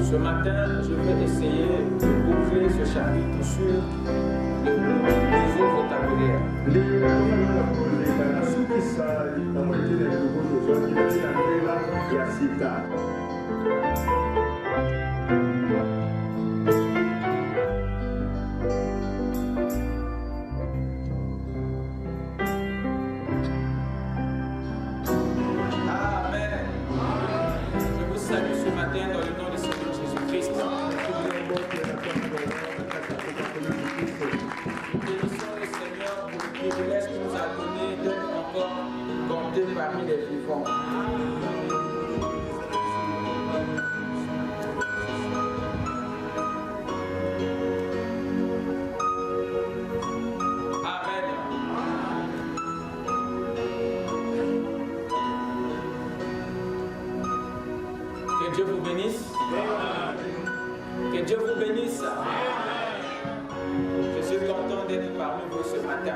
Ce matin, je vais essayer de boucler ce chapitre sur le nouveau vocabulaire. Amen. Je vous salue ce matin dans le nom de Seigneur Jésus-Christ. Bénissons le Seigneur pour le privilège qu'il nous a donné d'être encore comptés parmi les vivants. Amen. Que Dieu vous bénisse. Que Dieu vous bénisse. Je suis content d'être parmi vous ce matin.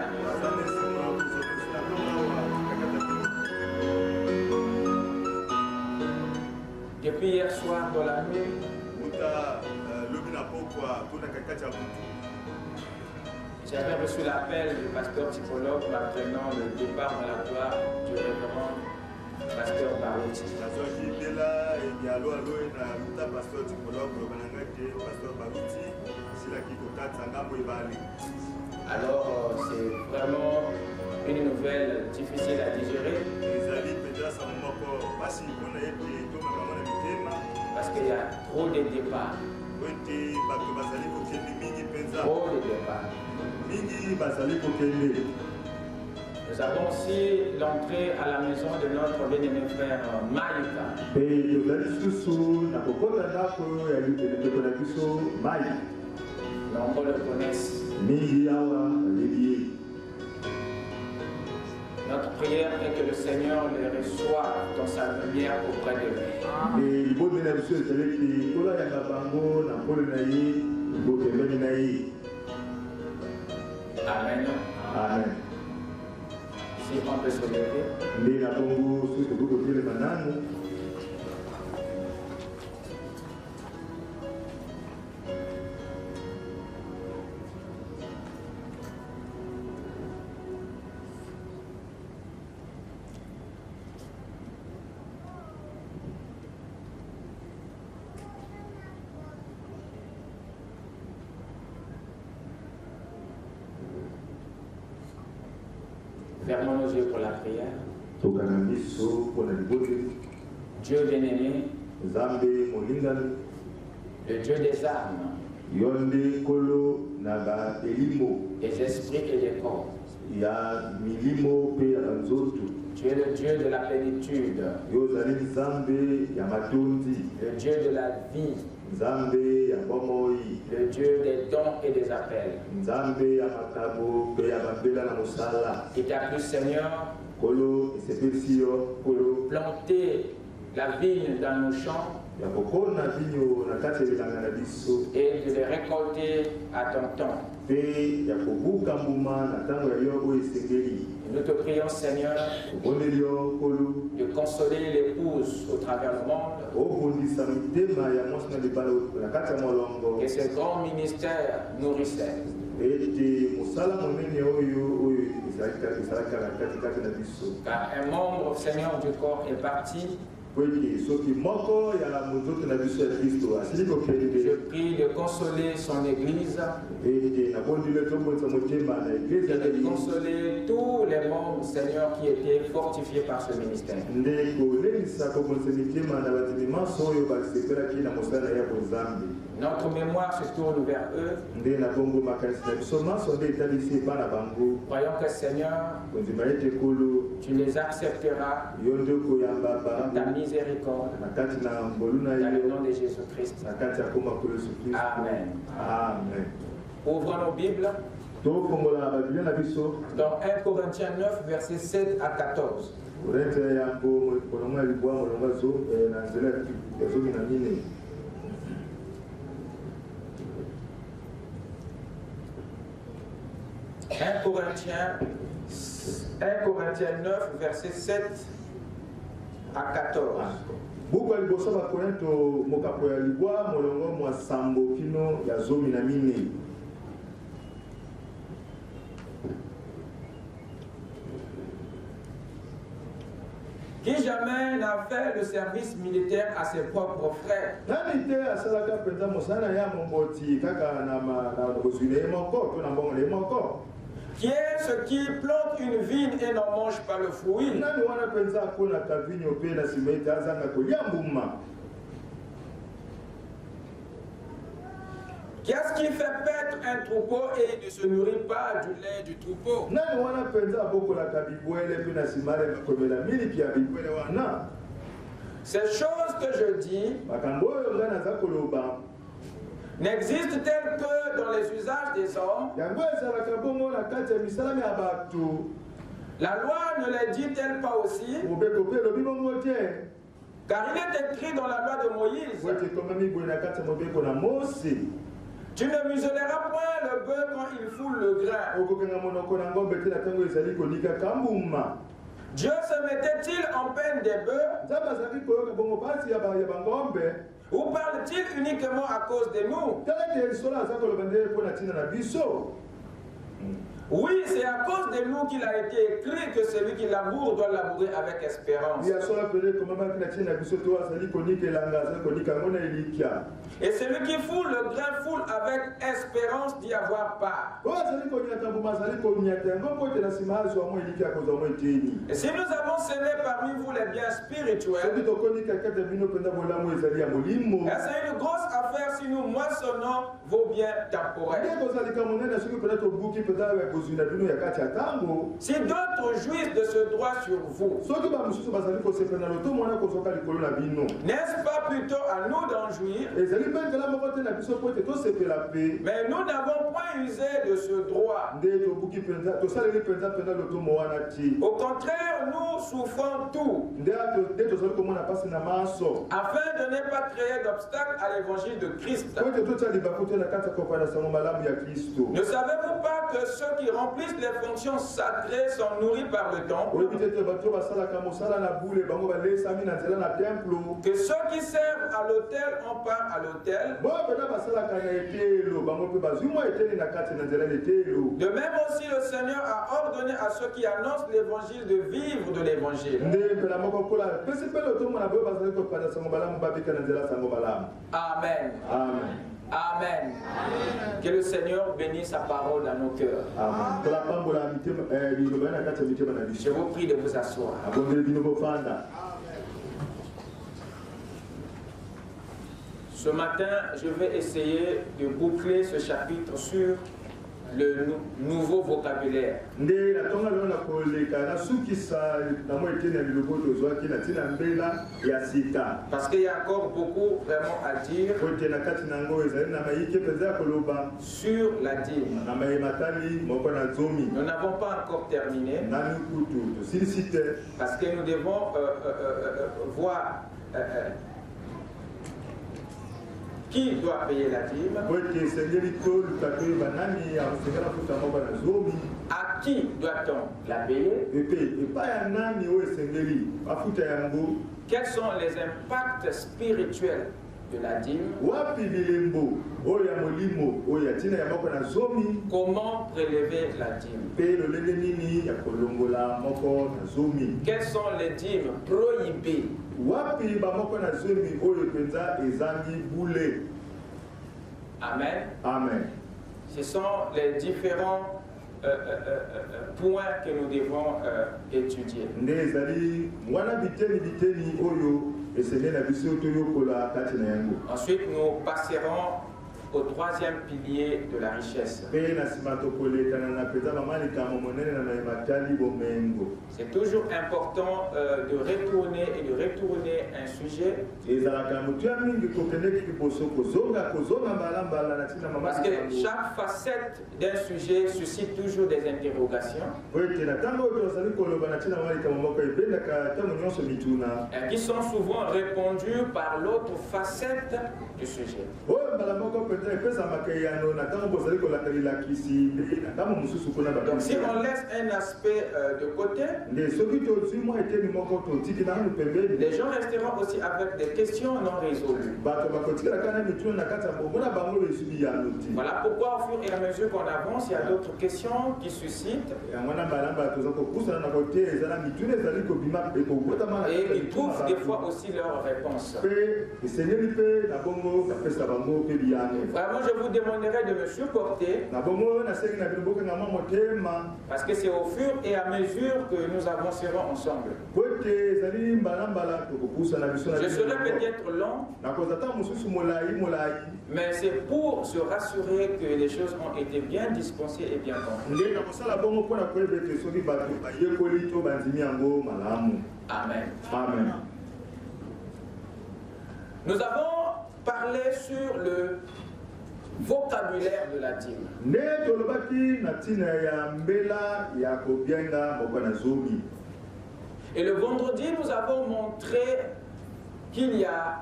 Depuis hier soir dans la nuit, j'avais reçu l'appel du pasteur psychologue m'apprenant le départ dans la gloire du révérend pasteur Barouti. Alors c'est vraiment une nouvelle difficile à digérer parce qu'il y a trop de départs. Trop de départs. Nous avons aussi l'entrée à la maison de notre bien-aimé frère Maïka. Nombreux le connaissent. Notre prière est que le Seigneur les reçoive dans sa lumière auprès de lui. Amen. Amen. Si on peut se lever. Fermons nos yeux pour la prière. Dieu bien-aimé, le Dieu des âmes, des esprits et des corps. Tu es le Dieu de la plénitude, le Dieu de la vie, le Dieu des dons et des appels. Il t'a plu, Seigneur, pour planter la vigne dans nos champs et de les récolter à ton temps. Nous te prions, Seigneur, de consoler l'épouse au travers du monde, que ce grand ministère nourrissait. Car un membre, Seigneur, du corps est parti. Je prie de consoler son Église et de consoler tous les membres, Seigneur, qui étaient fortifiés par ce ministère. Notre mémoire se tourne vers eux. Croyons que, Seigneur, tu les accepteras dans ta miséricorde, dans le nom de Jésus-Christ. Amen. Amen. Ouvrons nos Bibles Dans 1 Corinthiens 9, versets 7 à 14. 1 Corinthiens 9, versets 7 à 14. Buku alibosa bakorinto mokapo ya libwa molongo mwa sambo kino ya zomi na mine. Qui jamais n'a fait le service militaire à ses propres frères? Nani te asalaka penza mosana ya momboti kaka na bozwile moko to na mbongo le moko? Qui est ce qui plante une vigne et n'en mange pas le fruit? Nani wana penza kona ka vigne pe na simeti azanga ko yambuma? Qu'est-ce qui fait paître un troupeau et ne se nourrit pas du lait du troupeau? Nani wana penza boko la kabibwele pe na simare komela mili pia bibwele wana? Ces choses que je dis makambo yo ngana za koloba n'existe-t-elle que dans les usages des hommes? La loi ne les dit-elle pas aussi? Car il est écrit dans la loi de Moïse: tu ne muselleras point le bœuf quand il foule le grain. Dieu se mettait-il en peine des bœufs? Ou parle-t-il uniquement à cause de nous? Oui, c'est à cause de nous qu'il a été écrit que celui qui laboure doit labourer avec espérance. Et celui qui foule le grain foule avec espérance d'y avoir part. Et si nous avons semé parmi vous les biens spirituels, c'est une grosse affaire si nous moissonnons vos biens temporels. Si d'autres jouissent de ce droit sur vous, n'est-ce pas plutôt à nous d'en jouir? Mais nous n'avons point usé de ce droit. Au contraire, nous souffrons tout, afin de ne pas créer d'obstacle à l'évangile de Christ. Ne savez-vous pas que ceux qui remplissent les fonctions sacrées sont nourris par le temple? Que ceux qui servent à l'autel ont part à l'autel? De même aussi le Seigneur a ordonné à ceux qui annoncent l'évangile de vivre de l'évangile. Amen. Amen. Amen. Que le Seigneur bénisse sa parole dans nos cœurs. Je vous prie de vous asseoir. Ce matin, je vais essayer de boucler ce chapitre sur le nouveau vocabulaire. Parce qu'il y a encore beaucoup vraiment à dire sur la dîme. Nous n'avons pas encore terminé parce que nous devons voir qui doit payer la dîme, à qui doit-on la payer, quels sont les impacts spirituels de la dîme, comment prélever la dîme, quelles sont les dîmes prohibées, amen. Amen. Ce sont les différents points que nous devons étudier. Ensuite, nous passerons au troisième pilier de la richesse. C'est toujours important de retourner et de retourner un sujet. Parce que chaque facette d'un sujet suscite toujours des interrogations qui sont souvent répondues par l'autre facette du sujet. Donc si on laisse un aspect de côté, les gens resteront aussi avec des questions non résolues. Voilà pourquoi au fur et à mesure qu'on avance, il y a d'autres questions qui suscitent et ils trouvent des fois aussi leurs réponses. Vraiment, je vous demanderai de me supporter parce que c'est au fur et à mesure que nous avancerons ensemble. Je serai peut-être long, mais c'est pour se rassurer que les choses ont été bien dispensées et bien comprises. Amen. Amen. Nous avons parlé sur le vocabulaire de la dîme. Et le vendredi, nous avons montré qu'il y a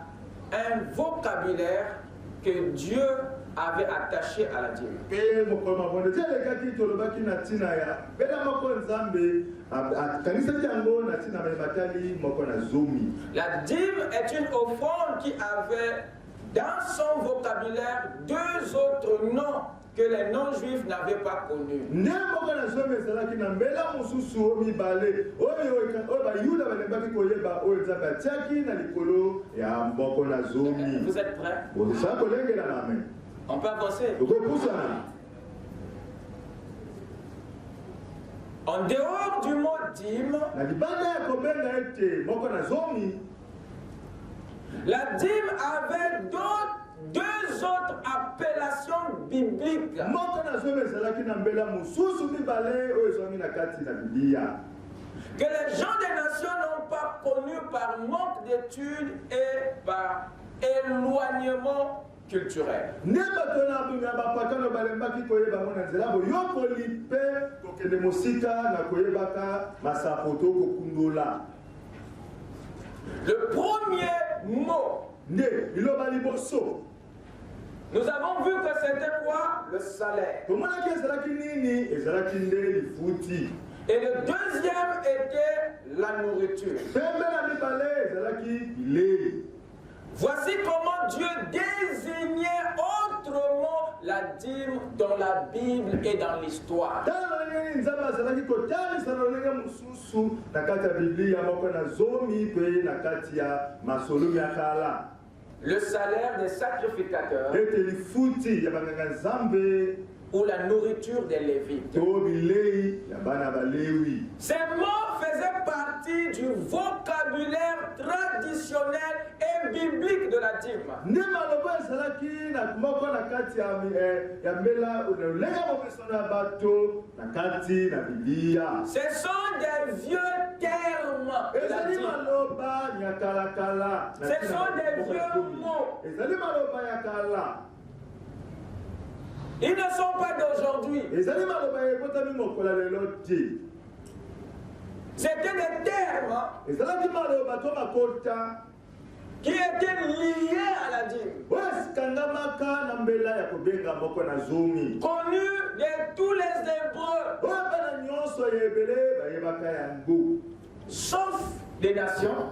un vocabulaire que Dieu avait attaché à la dîme. La dîme est une offrande qui avait dans son vocabulaire deux autres noms que les non-juifs n'avaient pas connus. Vous êtes prêts? On peut avancer. En dehors du mot dîme, la dîme avait deux autres appellations bibliques que les gens des nations n'ont pas connues par manque d'études et par éloignement culturel. Le premier mot, nous avons vu que c'était quoi? Le salaire. Et le deuxième était la nourriture. Voici comment Dieu désignait autrement la dîme dans la Bible et dans l'histoire. Le salaire des sacrificateurs ou la nourriture des Lévites. Ces mots faisaient partie du vocabulaire traditionnel et biblique de la dîme. Ce sont des vieux termes de la dîme. Ce sont des vieux mots. Ils ne sont pas d'aujourd'hui. C'était des termes qui étaient liés à la dîme. Connus de tous les Hébreux. Sauf des nations.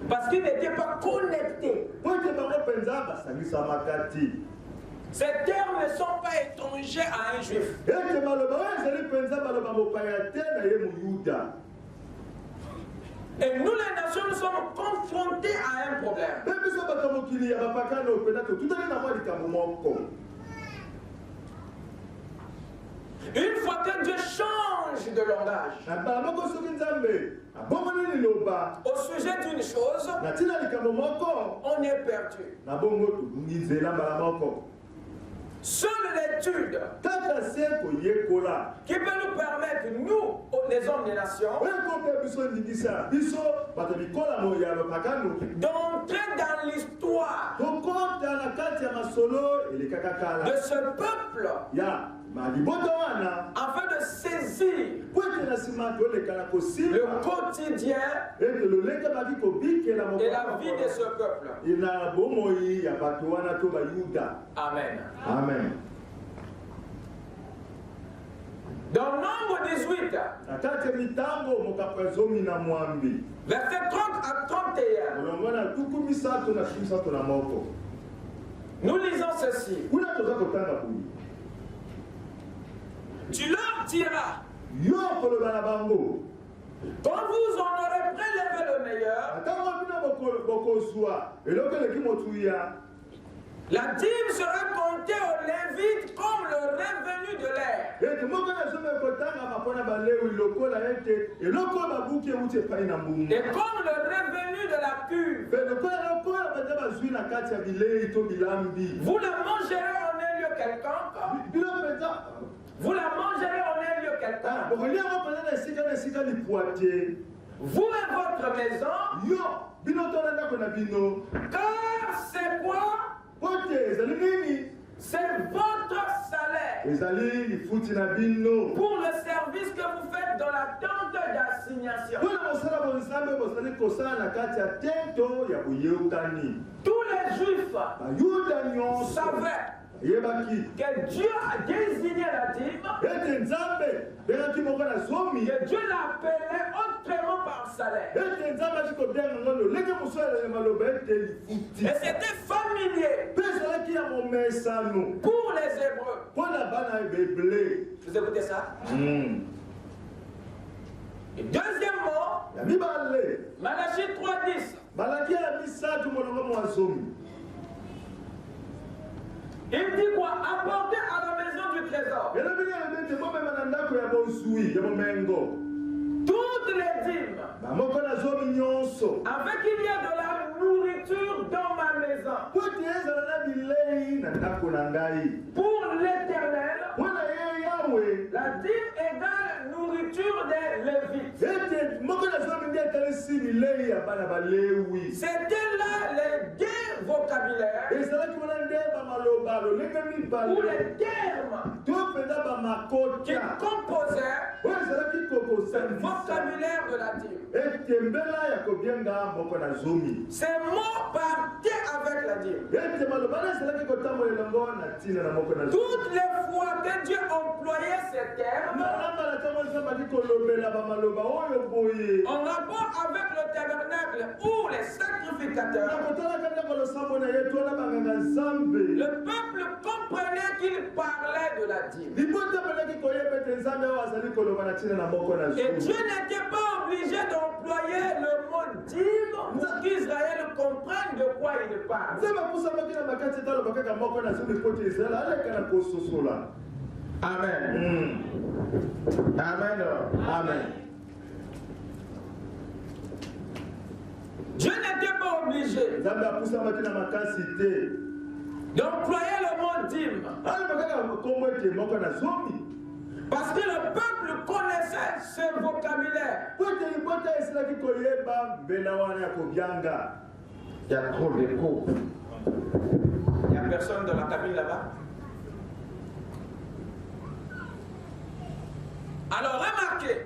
Parce qu'ils n'étaient pas connectés. Ces termes ne sont pas étrangers à un juif. Et nous les nations, nous sommes confrontés à un problème. Une fois que Dieu change de langage. Au sujet d'une chose, on est perdu. Seule l'étude qui peut nous permettre, nous, les hommes des nations, d'entrer dans l'histoire de ce peuple afin de saisir le quotidien et la vie de ce peuple. Amen. Amen. Dans Nombre 18, verset 30 à 31, nous lisons ceci. Tu leur diras, quand vous en aurez prélevé le meilleur, la dîme sera comptée aux Lévites comme le revenu de l'air. Et comme le revenu de la cuve. Vous la mangerez en un lieu quelconque. Vous la mangerez en un lieu quelconque. Vous et votre maison. Car c'est quoi? C'est votre salaire pour le service que vous faites dans la tente d'assignation. Tous les Juifs savaient que Dieu a désigné la dîme, que Dieu l'appelait autrement par salaire. Et c'était familier pour les Hébreux. Vous écoutez ça? Et deuxièmement, Malachie 3:10. Il dit quoi? Apportez à la maison du trésor toutes les dîmes, avec il y a de la nourriture dans ma maison. Pour l'Éternel, la dîme égale nourriture des Lévites. C'était là les deux vocabulaires ou les termes qui composaient le vocabulaire de la dîme. Ces mots partaient avec la dîme. Toutes les fois que Dieu employait ces termes en rapport avec le tabernacle ou les sacrificateurs, le peuple comprenait qu'il parlait de la dîme. Et Dieu n'était pas obligé d'employer le mot dîme pour qu'Israël comprenne de quoi il parle. Amen. Amen. Amen. Dieu n'était pas obligé d'employer le mot dîme. Parce que le peuple connaissait ce vocabulaire. Il y a trop d'écho. Il n'y a personne dans la cabine là-bas. Alors remarquez.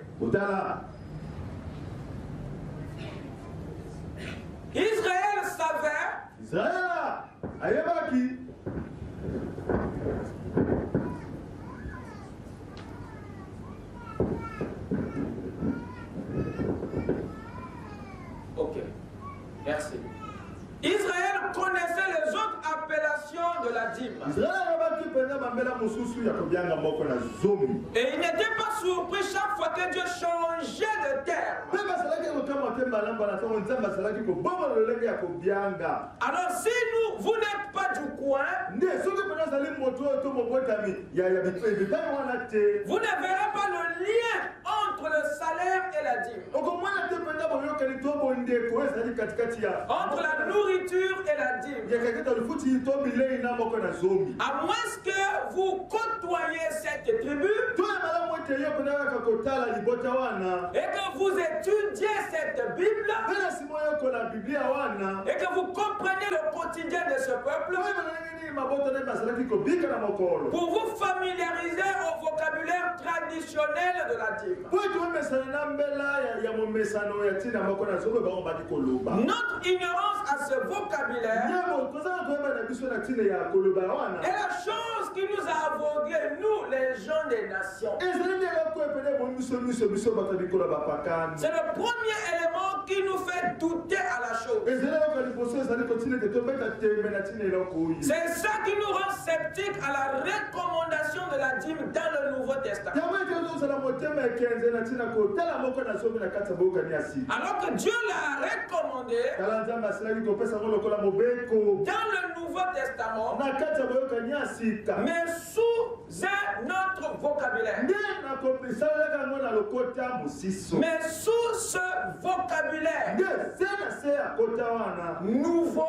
Israël savait ok, merci. Israël connaissait les autres appellations de la dîme. Et il n'était pas surpris chaque fois que Dieu changeait de terme. Alors si vous n'êtes pas du coin, vous ne verrez pas le lien entre le salaire et la dîme. Entre la nourriture et la dîme. À moins que vous côtoyez cette tribu et que vous étudiez cette Bible et que vous compreniez le quotidien de ce peuple pour vous familiariser au vocabulaire traditionnel de la dîme. Notre ignorance à ce vocabulaire est la chose qui nous a aveuglés, nous les gens des nations. C'est le premier élément qui nous fait douter à la chose. C'est ça qui nous rend sceptiques à la recommandation de la dîme dans le Nouveau Testament. Alors que Dieu l'a recommandé dans le Nouveau Testament, mais sous un autre vocabulaire. Mais sous ce vocabulaire nouveau,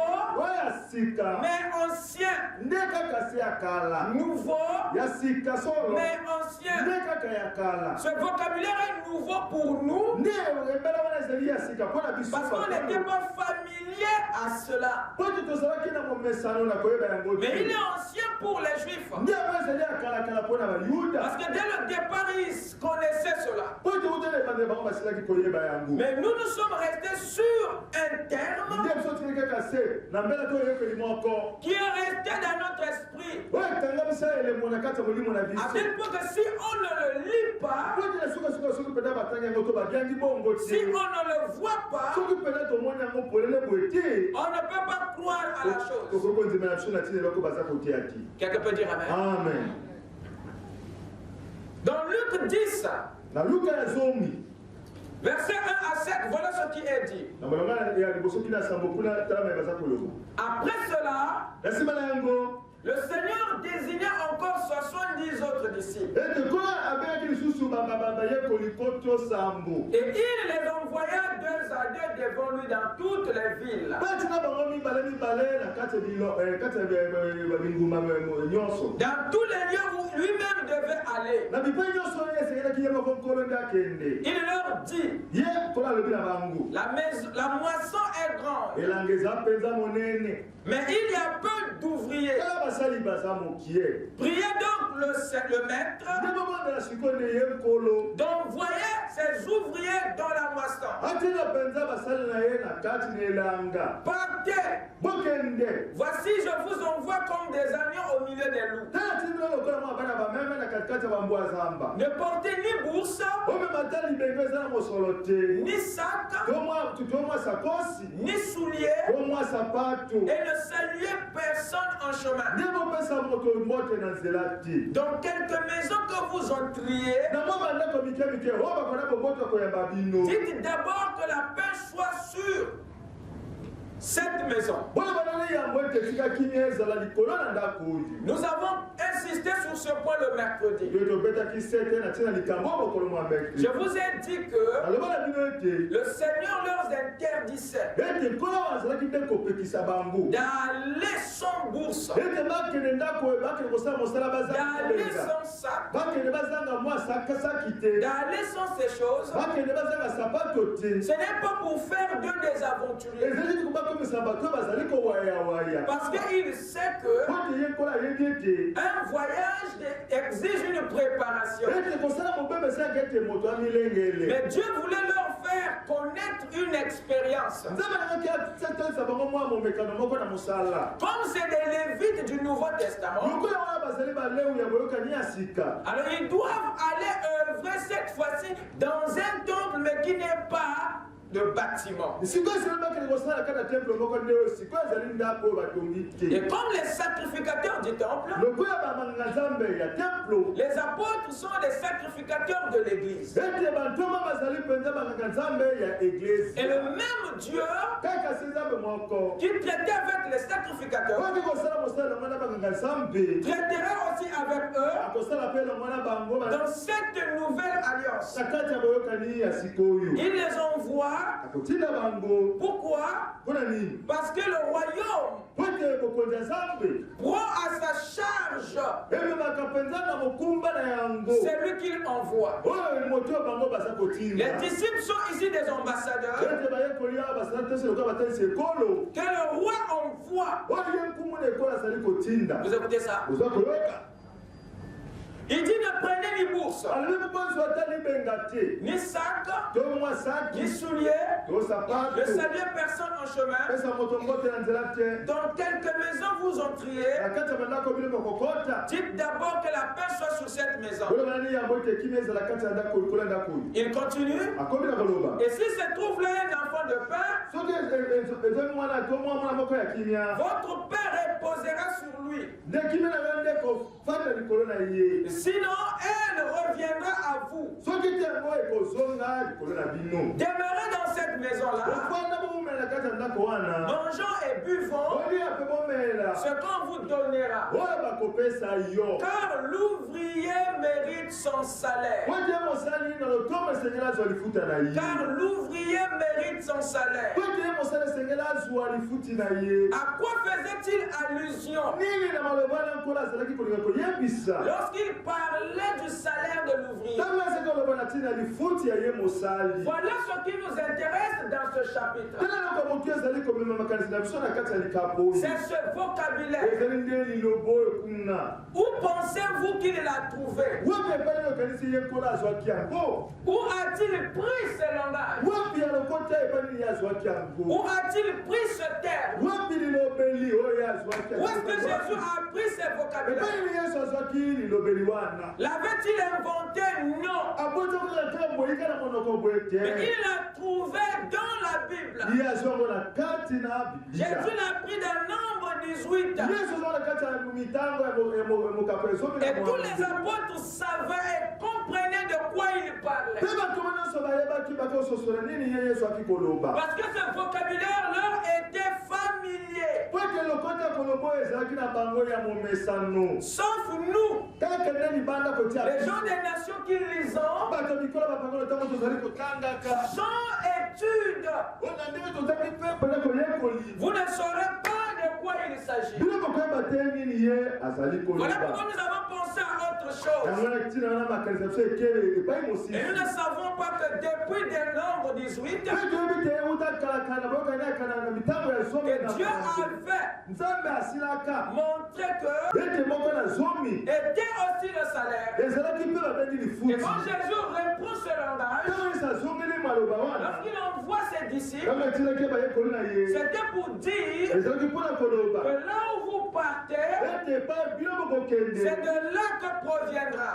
mais ancien, nouveau, mais ancien. Ce vocabulaire est nouveau pour nous parce qu'on n'était pas familier à cela. Mais il est ancien pour les Juifs. Parce que dès le départ, ils connaissaient cela. Mais nous sommes restés sur un terme qui est resté dans notre esprit. À tel point que si on ne le lit pas, si on ne le voit pas, on ne peut pas croire à la chose. Quelqu'un peut dire amen. Amen. Dans Luc 10, verset 1 à 7, voilà ce qui est dit. Après cela, le Seigneur désigna encore 70 autres disciples. Et il les envoya 2 à 2 devant lui dans toutes les villes. Dans tous les lieux où lui-même devait aller. Il leur dit, la moisson est grande, mais il y a peu d'ouvriers. Priez donc le maître d'envoyer ses ouvriers dans la moisson. Partez. Voici, je vous envoie comme des agneaux au milieu des loups. Ne portez ni bourse, ni sac, ni souliers, et ne saluez personne en chemin. Dans quelque maison que vous entriez, dites d'abord que la paix soit sur cette maison. Nous avons insisté sur ce point le mercredi. Je vous ai dit que le Seigneur leur interdisait d'aller sans bourse, d'aller sans sac, d'aller sans ces choses. Ce n'est pas pour faire d'eux des aventuriers. Parce qu'il sait que un voyage exige une préparation. Mais Dieu voulait leur faire connaître une expérience. Comme c'est des Lévites du Nouveau Testament, alors ils doivent aller œuvrer cette fois-ci dans un temple mais qui n'est pas de bâtiment. Et comme les sacrificateurs du temple, les apôtres sont les sacrificateurs de l'église. Et le même Dieu qui traitait avec les sacrificateurs traitera aussi avec eux dans cette nouvelle alliance. Il les envoie. Pourquoi? Parce que le royaume prend à sa charge celui qu'il envoie. Les disciples sont ici des ambassadeurs que le roi envoie. Vous écoutez ça? Il dit ne prenez ni bourse, ni sac, ni souliers, ne saluez personne en chemin. Dans quelques maisons vous entriez, dites d'abord que la paix soit sur cette maison. Il continue. Et si se trouve là un enfant de pain, votre paix reposera sur lui. Sinon, elle reviendra à vous. Demeurez dans cette maison-là, mangeons et buvons ce qu'on vous donnera. Car l'ouvrier mérite son salaire. Car l'ouvrier mérite son salaire. À quoi faisait-il allusion lorsqu'il parlait du salaire de l'ouvrier? Voilà ce qui nous intéresse dans ce chapitre. C'est ce vocabulaire. Où pensez-vous qu'il l'a trouvé? Où a-t-il pris ce langage? Où a-t-il pris ce terme? Où est-ce que Jésus a pris ce vocabulaire? L'avait-il inventé? Non. Mais il l'a trouvé dans la Bible. Jésus l'a pris dans Nombre 18. Et tous les apôtres savaient et comprenaient de quoi il parlait. Parce que ce vocabulaire leur était familier. Sauf nous, les gens des nations qui lisons, sans étude, vous ne saurez pas de quoi il s'agit. Voilà pourquoi nous avons pensé à autre chose. Et nous ne savons pas que depuis le Nombre 18, que Dieu avait montré que était aussi le salaire. Et quand Jésus reprend ce langage, lorsqu'il envoie ses disciples, c'était pour dire que là où vous partez, c'est de là que proviendra.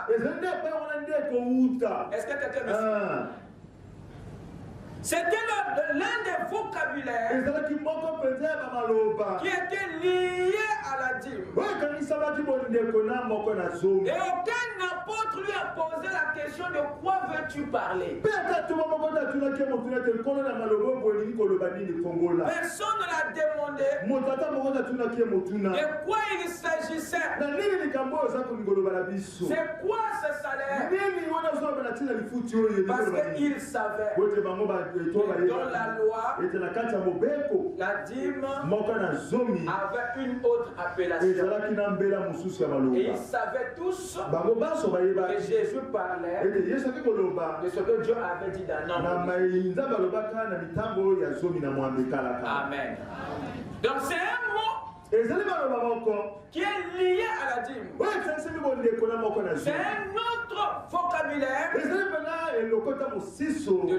Est-ce que quelqu'un me suit? C'était l'un des vocabulaires qui était lié à la dîme. Et aucun apôtre lui a posé la question de quoi veux-tu parler. Personne ne l'a demandé de quoi il s'agissait. C'est quoi ce salaire? Parce qu'il savait. Dans la loi, la dîme avait une autre appellation. Et ils savaient tous que Jésus parlait de ce que Dieu avait dit dans Nombre. Amen. Donc c'est un mot qui est lié à la dîme. C'est un autre vocabulaire de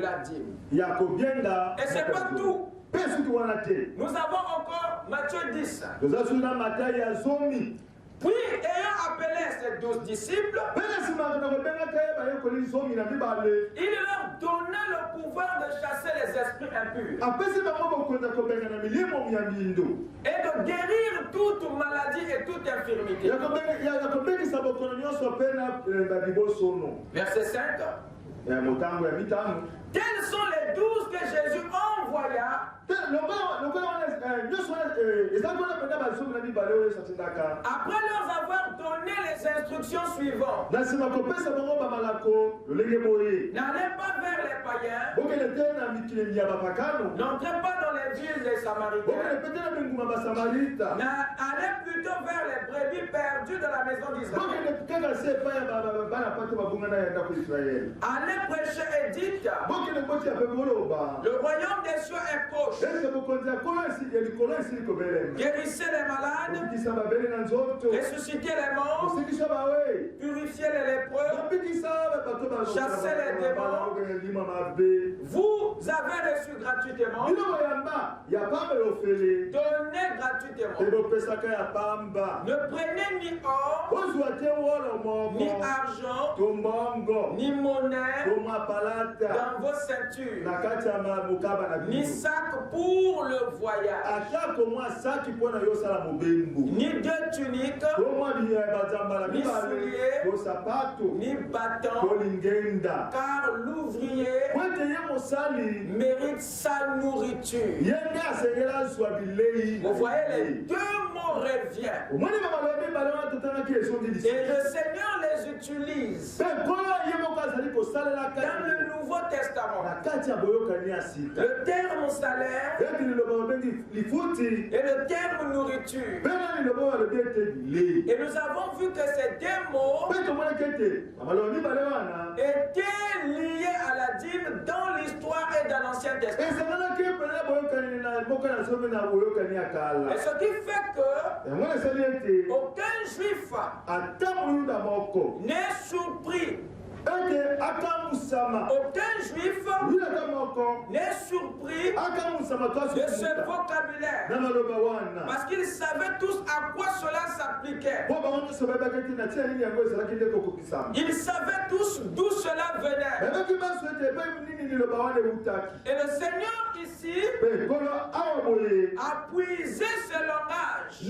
la dîme. Et c'est pas tout. Nous avons encore Matthieu 10. Puis, ayant appelé ses 12 disciples, donnait le pouvoir de chasser les esprits impurs et de guérir toute maladie et toute infirmité. Verset 5. Tels sont les 12 que Jésus envoya. Après leur avoir donné les instructions suivantes. N'allez pas vers les païens. N'entrez pas dans les villes des Samaritains. Allez plutôt vers les brebis perdues de la maison d'Israël. Allez prêcher et dites: le royaume des cieux est proche. Guérissez les malades, ressuscitez les morts, purifiez les lépreux, chassez les démons. Vous avez reçu gratuitement, donnez gratuitement. Ne prenez ni or, ni argent, ni monnaie dans vos ceintures, ni sac pour le voyage, ni deux tuniques, ni souliers, ni bâtons, car l'ouvrier mérite sa nourriture. Vous voyez, les deux mots reviennent. Et le Seigneur les utilise dans le Nouveau Testament. Le terme salaire et le terme nourriture. Et nous avons vu que ces deux mots étaient liés à la dîme dans l'histoire et dans l'Ancien Testament. Et ce qui fait que aucun juif n'est surpris. Aucun juif n'est surpris de ce vocabulaire, parce qu'ils savaient tous à quoi cela s'appliquait. Ils savaient tous d'où cela venait. Et le Seigneur ici a puisé ce langage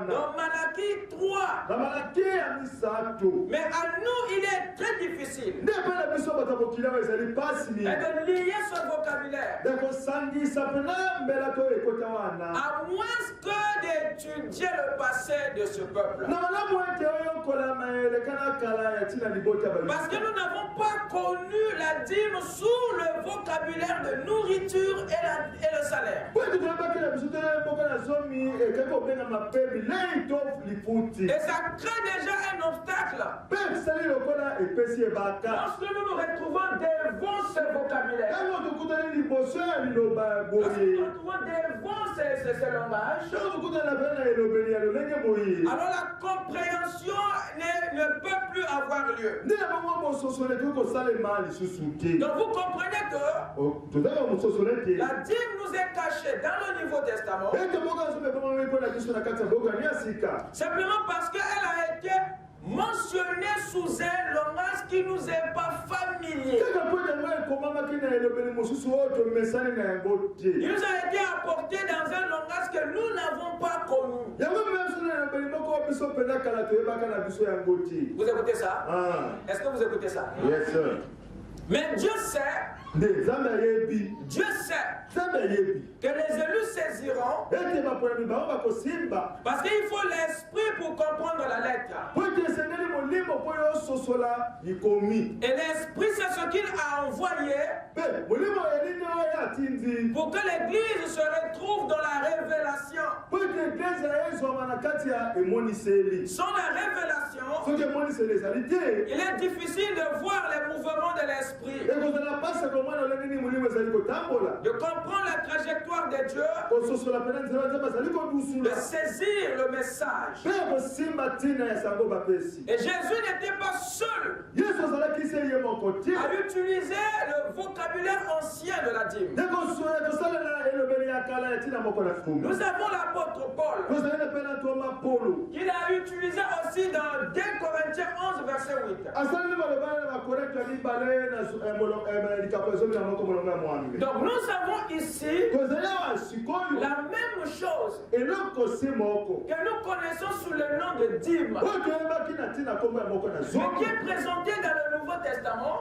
dans Malachie 3. Mais à nous, il est très difficile de lier ce vocabulaire, à moins que d'étudier le passé de ce peuple. Parce que nous n'avons pas connu la dîme sous le vocabulaire de nourriture et le salaire. Et ça crée déjà un obstacle. Lorsque nous nous retrouvons devant ce vocabulaire, lorsque nous nous retrouvons devant ce langage, alors la compréhension ne peut plus avoir lieu. Donc vous comprenez que la dîme nous est cachée dans le Nouveau Testament simplement parce qu'elle a été mentionné sous un langage qui ne nous est pas familier. Il nous a été apporté dans un langage que nous n'avons pas connu. Vous écoutez ça? Est-ce que vous écoutez ça? Yes, sir. Mais Dieu sait que les élus saisiront, parce qu'il faut l'esprit pour comprendre la lettre. Et l'esprit, c'est ce qu'il a envoyé pour que l'église se retrouve dans la révélation. Sans la révélation, il est difficile de voir les mouvements de l'esprit, de comprendre la trajectoire de Dieu, de saisir le message. Et Jésus n'était pas seul à utiliser le vocabulaire ancien de la dîme. Nous avons l'apôtre Paul, qu'il a utilisé aussi dans 2 Corinthiens 11, verset 8. Donc nous avons ici la même chose que nous connaissons sous le nom de dîme, mais qui est présenté dans le Nouveau Testament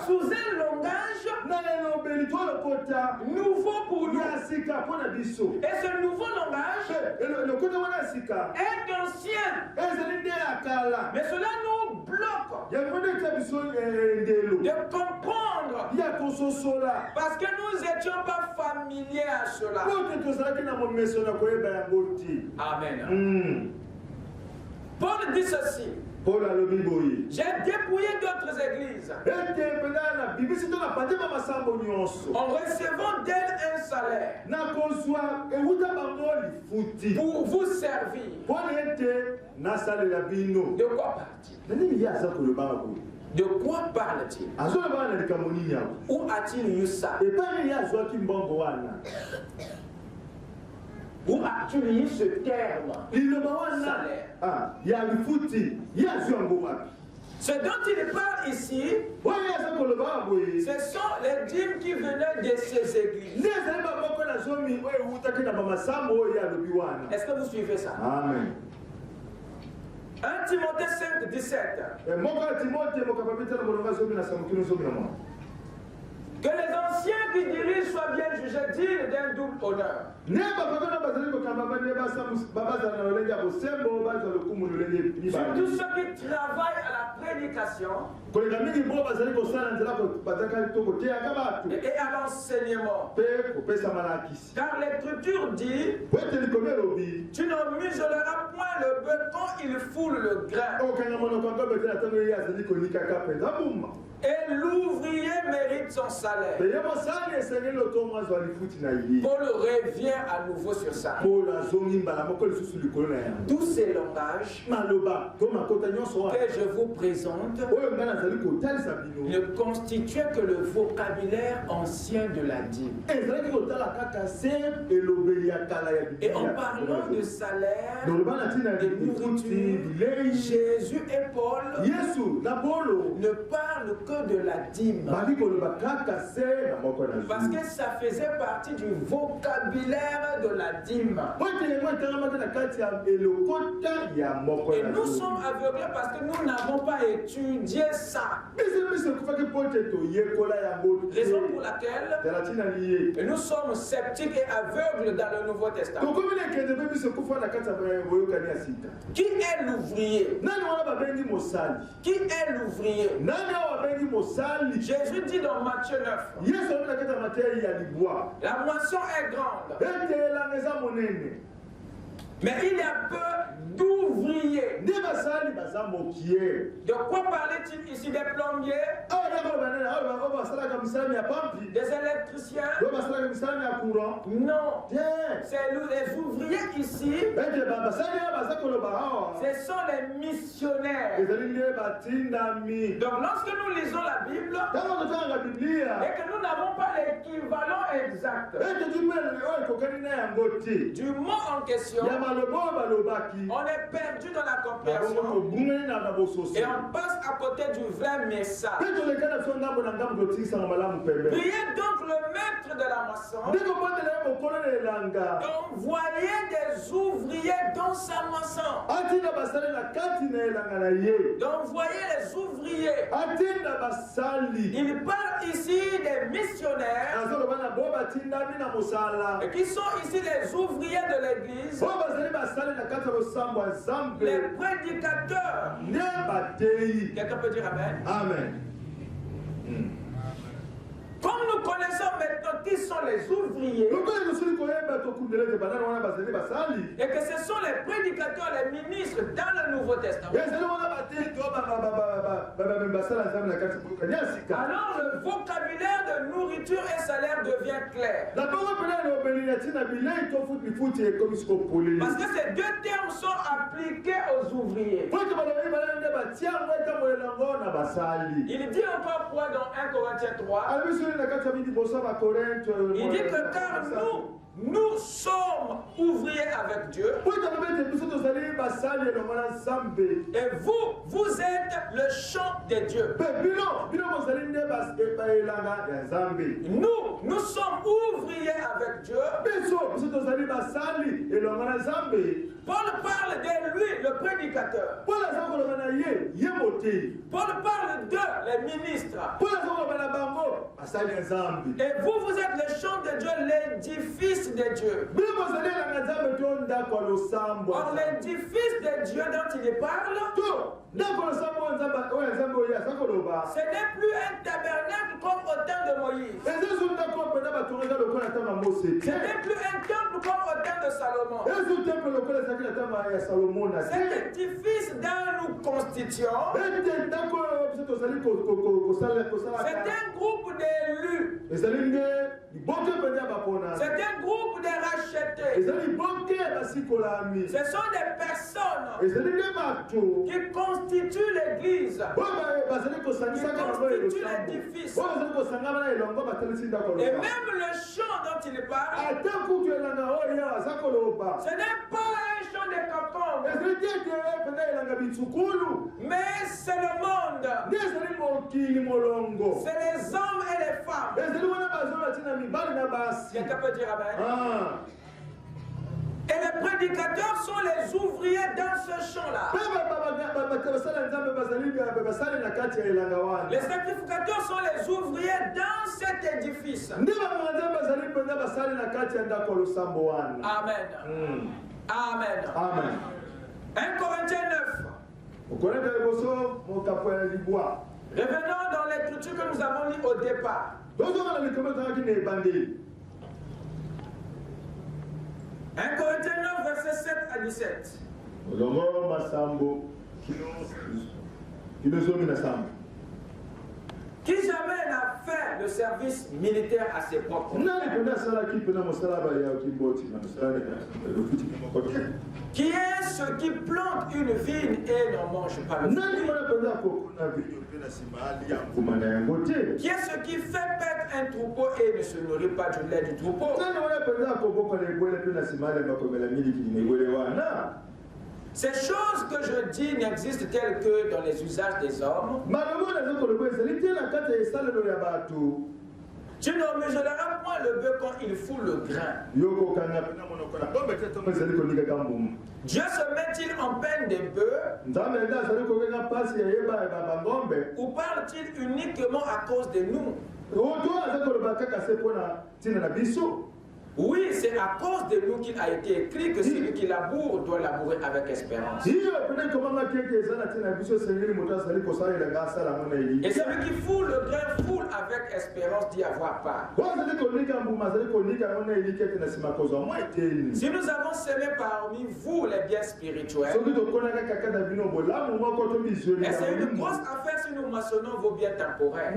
sous un langage nouveau pour nous. Et ce nouveau langage est ancien, mais cela nous bloque de comprendre parce que nous n'étions pas familiers à cela. Amen. Paul dit ceci. J'ai dépouillé d'autres églises en recevant d'elles un salaire pour vous servir. De quoi parle-t-il? De quoi parle-t-il? Où a-t-il eu ça? Où as-tu eu ce terme? Salaire. Ce dont il parle ici, ce sont les dîmes qui venaient de ces églises. Est-ce que vous suivez ça? Amen. 1 Timothée 5, 17. Que les anciens qui dirigent soient bien jugés dignes d'un double honneur. Surtout ceux qui travaillent à la prédication et à l'enseignement. Car l'Écriture dit: tu ne muselleras point le bœuf quand il foule le grain. Et l'ouvrier mérite son salaire. Paul revient à nouveau sur ça. Tous ces langages que je vous présente ne constituent que le vocabulaire ancien de la dîme. Et en parlant de salaire, de nourriture, Jésus et Paul ne parlent que de la dîme. Parce que ça faisait partie du vocabulaire de la dîme. Et nous sommes aveuglés parce que nous n'avons pas étudié ça. Raison pour laquelle nous sommes sceptiques et aveugles dans le Nouveau Testament. Qui est l'ouvrier? Qui est l'ouvrier? Jésus dit dans Matthieu 9, la moisson est grande, mais il y a peu d'ouvriers. De quoi parlait-il ici? Des plombiers, des électriciens? Non, c'est les ouvriers ici. Ce sont les missionnaires. Donc lorsque nous lisons la Bible et que nous n'avons pas l'équivalent exact du mot en question, on est perdu dans la compréhension et on passe à côté du vrai message. Priez donc le maître de la moisson d'envoyer des ouvriers dans sa moisson. D'envoyer les ouvriers. Il parle ici des missionnaires qui sont ici les ouvriers de l'église, les prédicateurs. Quelqu'un peut dire Amen? Amen. Comme nous connaissons maintenant qui sont les ouvriers, et que ce sont les prédicateurs, les ministres dans le Nouveau Testament, alors le vocabulaire de nourriture et salaire devient clair. Parce que ces deux termes sont appliqués aux ouvriers. Il dit encore quoi dans 1 Corinthiens 3? Il dit que car nous nous sommes ouvriers avec Dieu. Et vous êtes le champ de Dieu. Nous sommes ouvriers avec Dieu. Paul parle de lui, le prédicateur. Paul parle de les ministres. Et vous êtes le champ de Dieu, l'édifice de Dieu. Or, l'édifice de Dieu dont il parle, ce n'est plus un tabernacle comme au temps de Moïse. Ce n'est plus un temple comme au temps de Salomon. Cet édifice dont nous constituons, c'est un groupe d'élus. C'est un groupe de rachetés. Ce sont des personnes qui constituent l'église, qui constituent l'édifice. Et même le chant dont il parle, ce n'est pas un chant de cocon, mais c'est le monde. C'est les hommes et les femmes. Quelqu'un peut dire amen? Et les prédicateurs sont les ouvriers dans ce champ-là. Les sacrificateurs sont les ouvriers dans cet édifice. Amen. Amen. Amen. 1 Corinthiens 9. Revenons dans l'écriture que nous avons lue au départ. 1 Corinthiens 9, versets 7 à 17. Qui jamais n'a fait le service militaire à ses propres? Qui est ce qui plante une vigne et n'en mange pas le fruit? Qui est ce qui fait paître un troupeau et ne se nourrit pas du lait du troupeau? Ces choses que je dis n'existent telles que dans les usages des hommes. Tu ne mesureras point le bœuf quand il fout le grain. Dieu se met-il en peine des bœufs? Ou parle-t-il uniquement à cause de nous? Oui, c'est à cause de nous qu'il a été écrit que celui qui laboure doit labourer avec espérance. Et celui qui foule le grain foule avec espérance d'y avoir part. Si nous avons semé parmi vous les biens spirituels, et c'est une grosse affaire si nous maçonnons vos biens temporaires.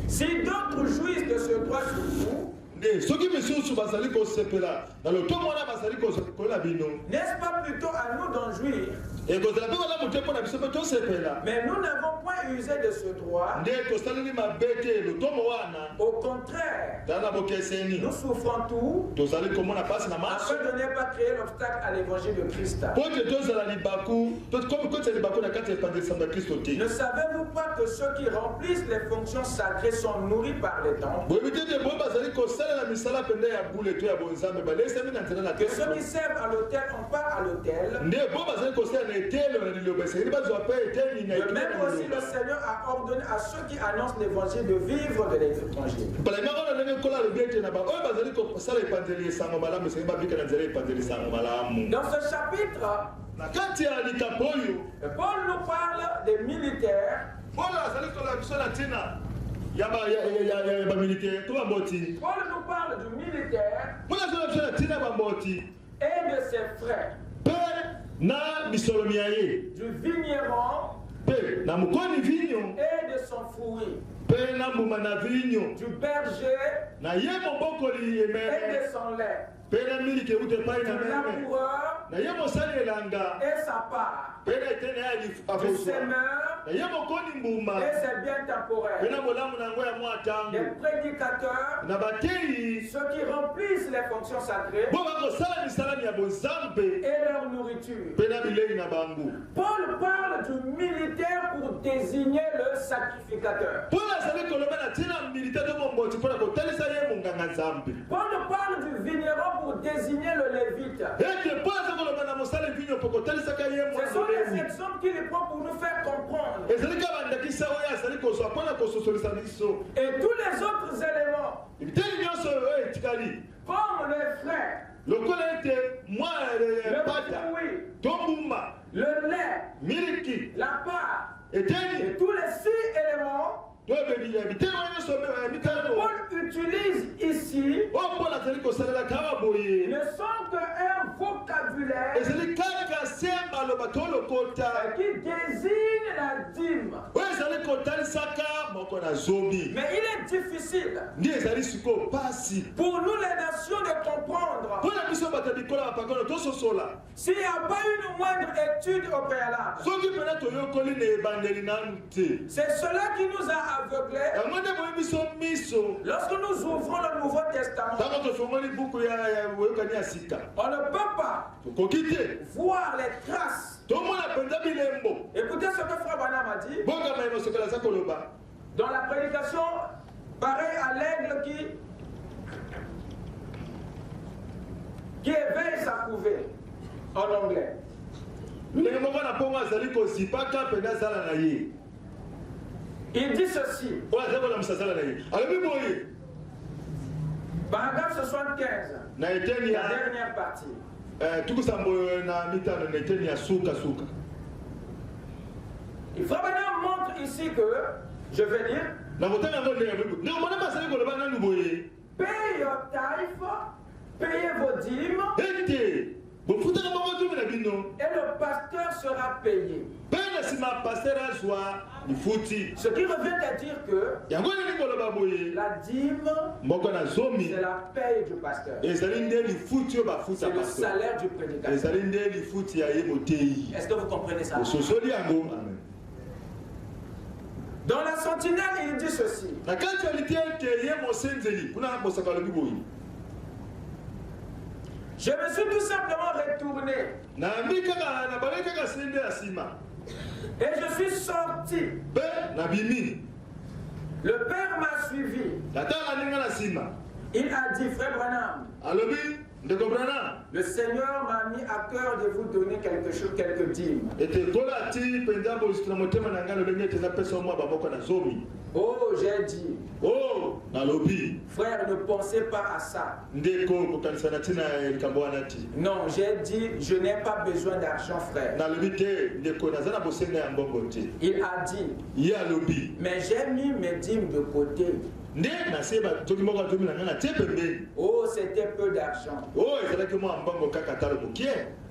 Si d'autres jouissent de ce droit sur vous, n'est-ce pas plutôt à nous d'en jouir? Mais nous n'avons point usé de ce droit. Au contraire, nous souffrons tout afin de ne pas créer l'obstacle à l'évangile de Christ. Ne savez-vous pas que ceux qui remplissent les fonctions sacrées sont nourris par les temples? Que ceux qui servent à l'autel ont part à l'autel. De même aussi le Seigneur a ordonné à ceux qui annoncent l'évangile de vivre de l'évangile. Dans ce chapitre, Paul nous parle des militaires. Paul nous parle du militaire et de ses frères, du vigneron et de son fourri. du berger et de son lait, du laboureur et sa part, du semeur et c'est bien temporaire, des prédicateurs, ceux qui remplissent les fonctions sacrées et leur nourriture. Paul parle du militaire pour désigner le sacrificateur. Paul parle du vigneron pour désigner le lévite. Ce sont les exemples qu'il prend pour nous faire comprendre. Et tous les autres éléments, comme les freins, le fruit, le lait, la part, et tous les 6 éléments, Paul utilise ici ne sont qu'un vocabulaire qui désigne la dîme. Mais il est difficile pour nous les nations de comprendre s'il n'y a pas une moindre étude au préalable. C'est cela qui nous a aveuglés lorsque nous ouvrons le Nouveau Testament. On ne peut pas voir les traces. Écoutez ce que Frère Branham a dit dans la prédication, pareil à l'aigle qui éveille sa couvée, en anglais. Il dit ceci. Paragraphe 75. La dernière partie. Il faut maintenant montre ici que, je vais dire, payez your tithe, payez vos dîmes, et le pasteur sera payé. Ce qui revient à dire que la dîme, c'est la paye du pasteur. C'est le salaire du prédicateur. Est-ce que vous comprenez ça? Dans la sentinelle, il dit ceci. Je me suis tout simplement retourné. Et je suis sorti. Le Père m'a suivi. Il a dit, Frère Branham, le Seigneur m'a mis à cœur de vous donner quelque chose, quelques dîmes. Oh, j'ai dit. Oh, frère, ne pensez pas à ça. Non, j'ai dit, je n'ai pas besoin d'argent, frère. Il a dit, mais j'ai mis mes dîmes de côté. Oh, c'était peu d'argent.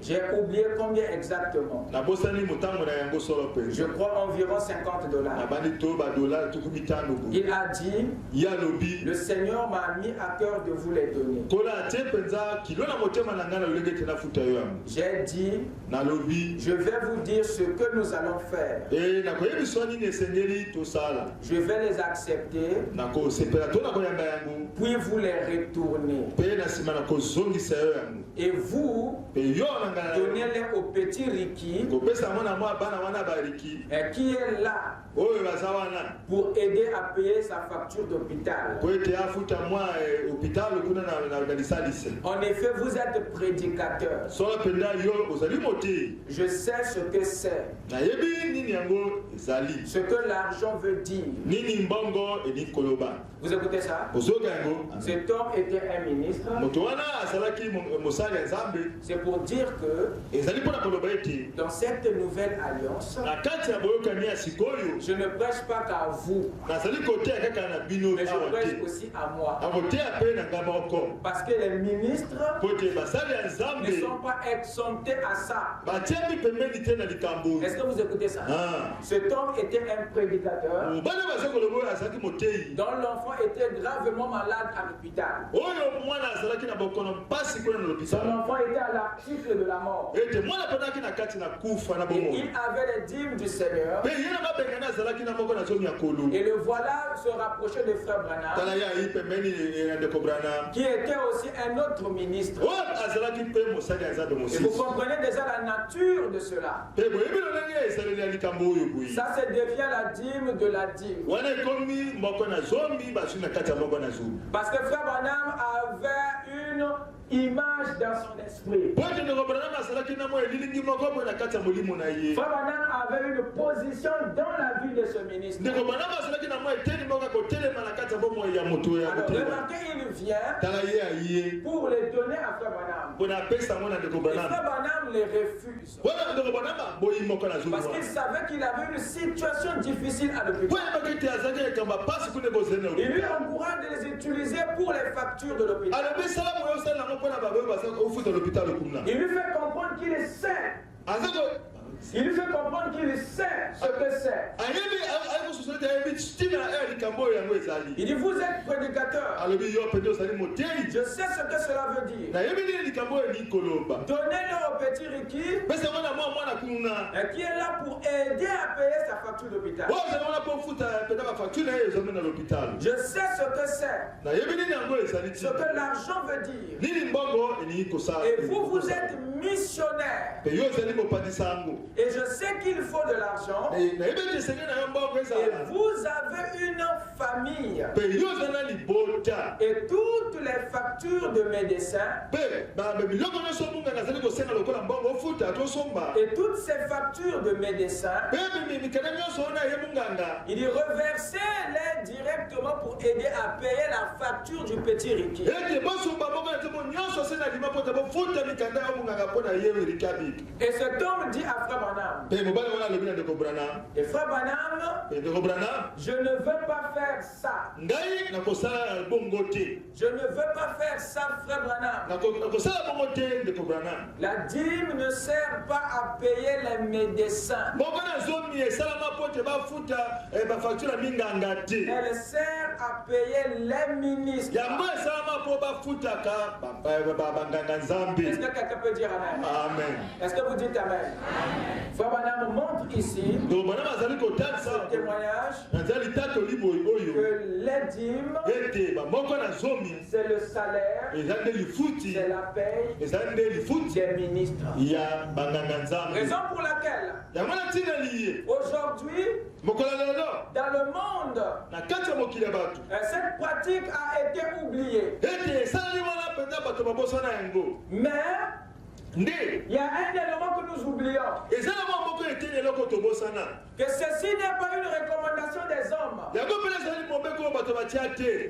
J'ai oublié combien exactement. Je crois environ $50. Il a dit, le Seigneur m'a mis à cœur de vous les donner. J'ai dit, je vais vous dire ce que nous allons faire. Je vais les accepter, puis vous les retourner. Et vous, donnez-les au petit Ricky qui est là pour aider à payer sa facture d'hôpital. En effet, vous êtes prédicateur. Je sais ce que c'est. Ce que l'argent veut dire. Vous écoutez ça? Cet homme était un ministre. C'est pour dire que dans cette nouvelle alliance, je ne prêche pas qu'à vous, mais je prêche aussi à moi. Parce que les ministres ne sont pas exemptés à ça. Est-ce que vous écoutez ça? Cet homme était un prédicateur dont l'enfant était gravement malade à l'hôpital. Son enfant était à l'article de la mort. Et il avait les dîmes du Seigneur. Et le voilà se rapprocher de frère Branham, qui était aussi un autre ministre. Et vous comprenez déjà la nature de cela. Ça, c'est devient la dîme de la dîme. Parce que frère Branham avait une image dans son esprit. Frère Branham avait une position dans la vie de ce ministre. Alors remarquez, il vient pour les donner à frère Branham. Et frère Branham les refuse. Parce qu'il savait qu'il avait une situation difficile à l'hôpital. Il lui encourage de les utiliser pour les factures de l'hôpital. Il lui fait comprendre qu'il est saint. Il lui fait comprendre qu'il sait ce que c'est. Il dit, vous êtes prédicateur. Je sais ce que cela veut dire. Donnez-le au petit Ricky, qui est là pour aider à payer sa facture d'hôpital. Je sais ce que c'est. Ce que l'argent veut dire. Et vous êtes missionnaire. Et je sais qu'il faut de l'argent. Et vous avez une famille. Et toutes les factures de médecins. Et toutes ces factures de médecins. Il reversait-les directement pour aider à payer la facture du petit Ricky. Et cet homme dit à frère Branham. Et frère Branham, je ne veux pas faire ça. Je ne veux pas faire ça, frère Branham. La dîme ne sert pas à payer les médecins. Elle sert à payer les ministres. Est-ce que quelqu'un peut dire amen? Amen. Est-ce que vous dites amen? Frère Branham montre ici ce témoignage que les dîmes, c'est le salaire, c'est la paye des ministres. Raison pour laquelle aujourd'hui, dans le monde, cette pratique a été oubliée. Mais il y a un élément que nous oublions. Que ceci n'est pas une recommandation des hommes.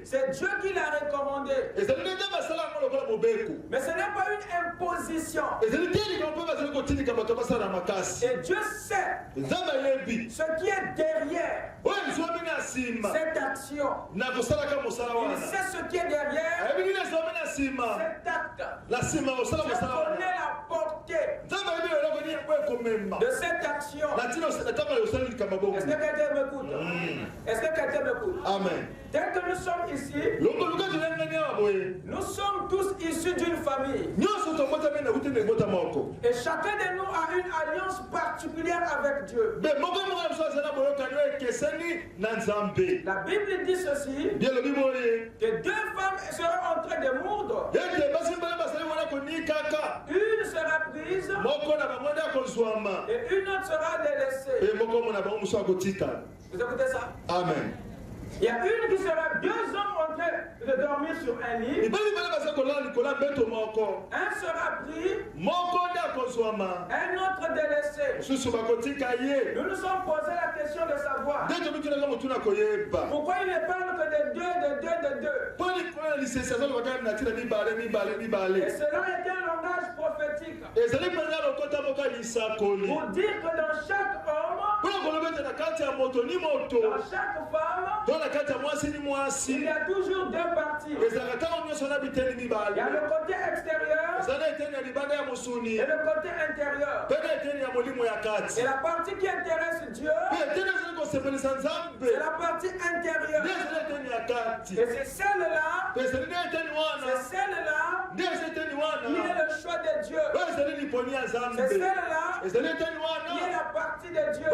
C'est Dieu qui l'a recommandé. Mais ce n'est pas une imposition. Et Dieu sait ce qui est derrière cette action. Il sait ce qui est derrière cet acte. Je connais la portée de cette action. Est-ce que quelqu'un m'écoute? Est-ce que quelqu'un m'écoute? Amen. Dès que nous sommes ici, nous sommes tous issus d'une famille. Et chacun de nous a une alliance particulière avec Dieu. La Bible dit ceci, que deux femmes seront en train de moudre. Une sera prise et une autre sera délaissée. Vous écoutez ça? Amen. Il y a une qui sera deux hommes en train de dormir sur un lit. Un sera pris Un autre délaissé. Nous nous sommes posé la question de savoir pourquoi il ne parle que de deux. Et cela était un langage prophétique. Pour dire que dans chaque homme, dans chaque femme, il y a toujours deux parties. Il y a le côté extérieur et le côté intérieur. Et la partie qui intéresse Dieu, c'est la partie intérieure. Et c'est celle-là qui est le choix de Dieu. C'est celle-là qui est la partie de Dieu.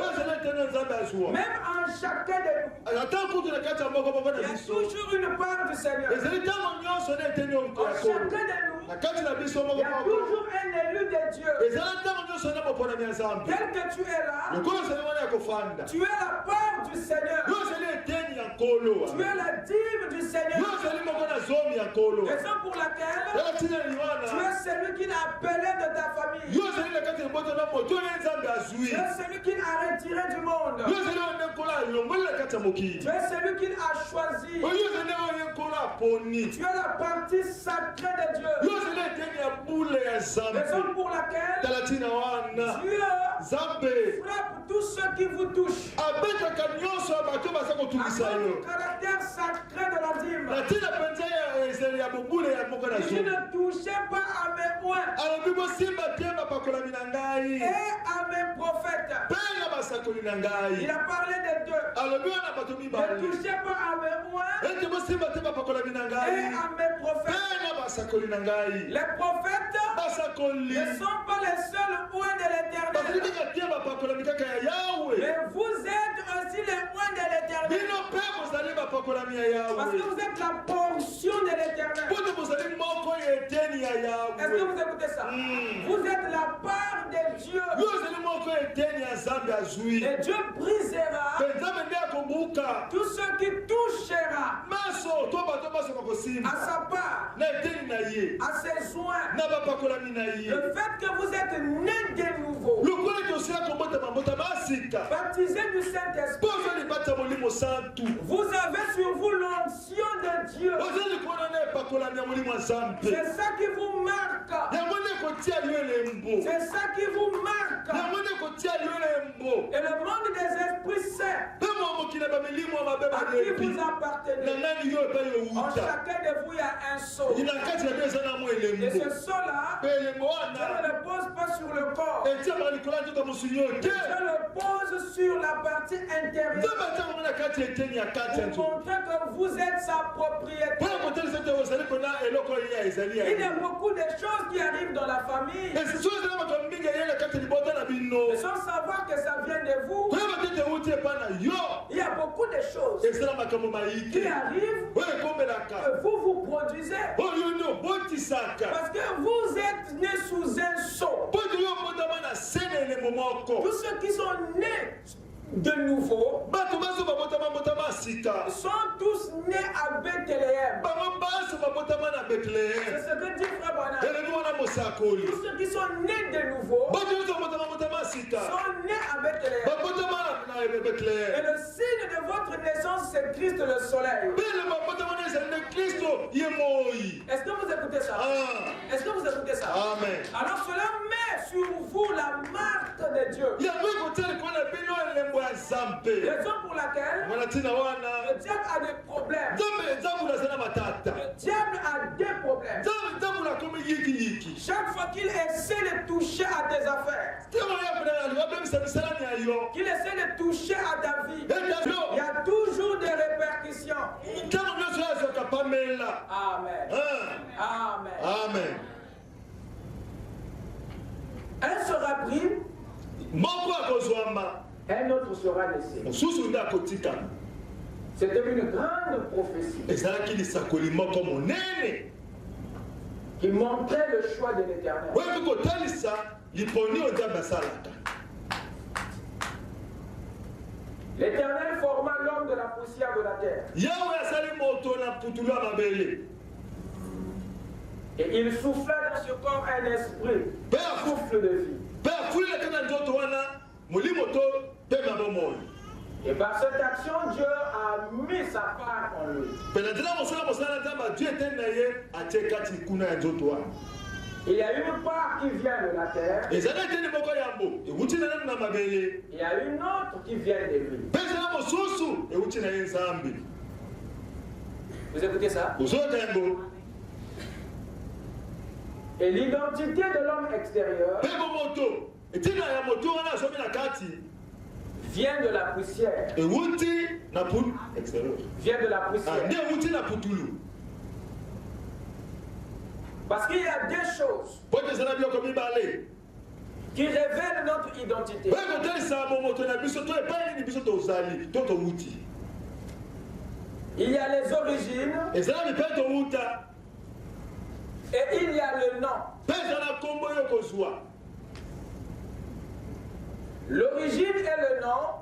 Même en chacun de nous, il y a toujours une part du Seigneur. En chacun de nous, il y a toujours un élu de Dieu. Tel que tu es là, tu es la part du Seigneur. Tu es la dîme du Seigneur. Raison pour laquelle tu es celui qui l'a appelé de ta famille. Tu es celui qui l'a retiré du monde. Tu es celui qui l'a choisi. Tu es la partie sacrée de Dieu. Raison pour laquelle Dieu frappe tous ceux qui vous touchent. Avec le caractère sacré de la dîme. Je ne touchais pas à mes poings et à mes prophètes. Il a parlé des deux. Ne touchez pas à mes poings et à mes prophètes. Les prophètes ne sont pas les seuls poings de l'Éternel. Mais vous êtes aussi les poings de l'Éternel. Parce que vous êtes la portion de l'Éternel. Est-ce que vous écoutez ça? Vous êtes la part de Dieu. Et Dieu brisera tous ceux qui touchera à sa part, à ses soins. Le fait que vous êtes nés de nouveau, baptisés du Saint-Esprit, vous avez sur vous l'onction de Dieu. C'est ça qui vous marque. C'est ça qui vous marque. Et le monde des esprits sait à qui vous appartenez. En chacun de vous, il y a un sceau. Et ce sceau-là, je ne le pose pas sur le corps. Je le pose sur la partie intérieure. Pour montrer que vous êtes sa propriété. Il y a beaucoup de choses qui arrivent dans la famille. Mais sans savoir que ça vient de vous. Il y a beaucoup de choses qui arrivent que vous produisez. Parce que vous êtes nés sous un sceau. Tous ceux qui sont nés de nouveau sont tous nés à Bethléem. C'est ce que dit Frère Branham. Tous ceux qui sont nés de nouveau sont nés à Bethléem. Et le signe de votre naissance, c'est Christ le soleil. Est-ce que vous écoutez ça? Est-ce que vous écoutez ça? Amen. Alors cela met sur vous la marque de Dieu. Raison pour laquelle le diable a des problèmes. Le diable a des problèmes. Chaque fois qu'il essaie de toucher à tes affaires, qu'il essaie de toucher à ta vie, il y a toujours des répercussions. Amen. Amen. Amen. Un sera pris, un autre sera laissé. C'était une grande prophétie qui montrait le choix de l'Éternel. L'Éternel forma l'homme de la poussière de la terre. Et il souffla dans ce corps un esprit, un souffle de vie. Et par cette action, Dieu a mis sa part en lui. Il y a une part qui vient de la terre. Il y a une autre qui vient de lui. Vous écoutez ça? Et l'identité de l'homme extérieur vient de la poussière. Vient de la poussière. Parce qu'il y a deux choses qui révèlent notre identité. Il y a les origines et il y a le nom. L'origine et le nom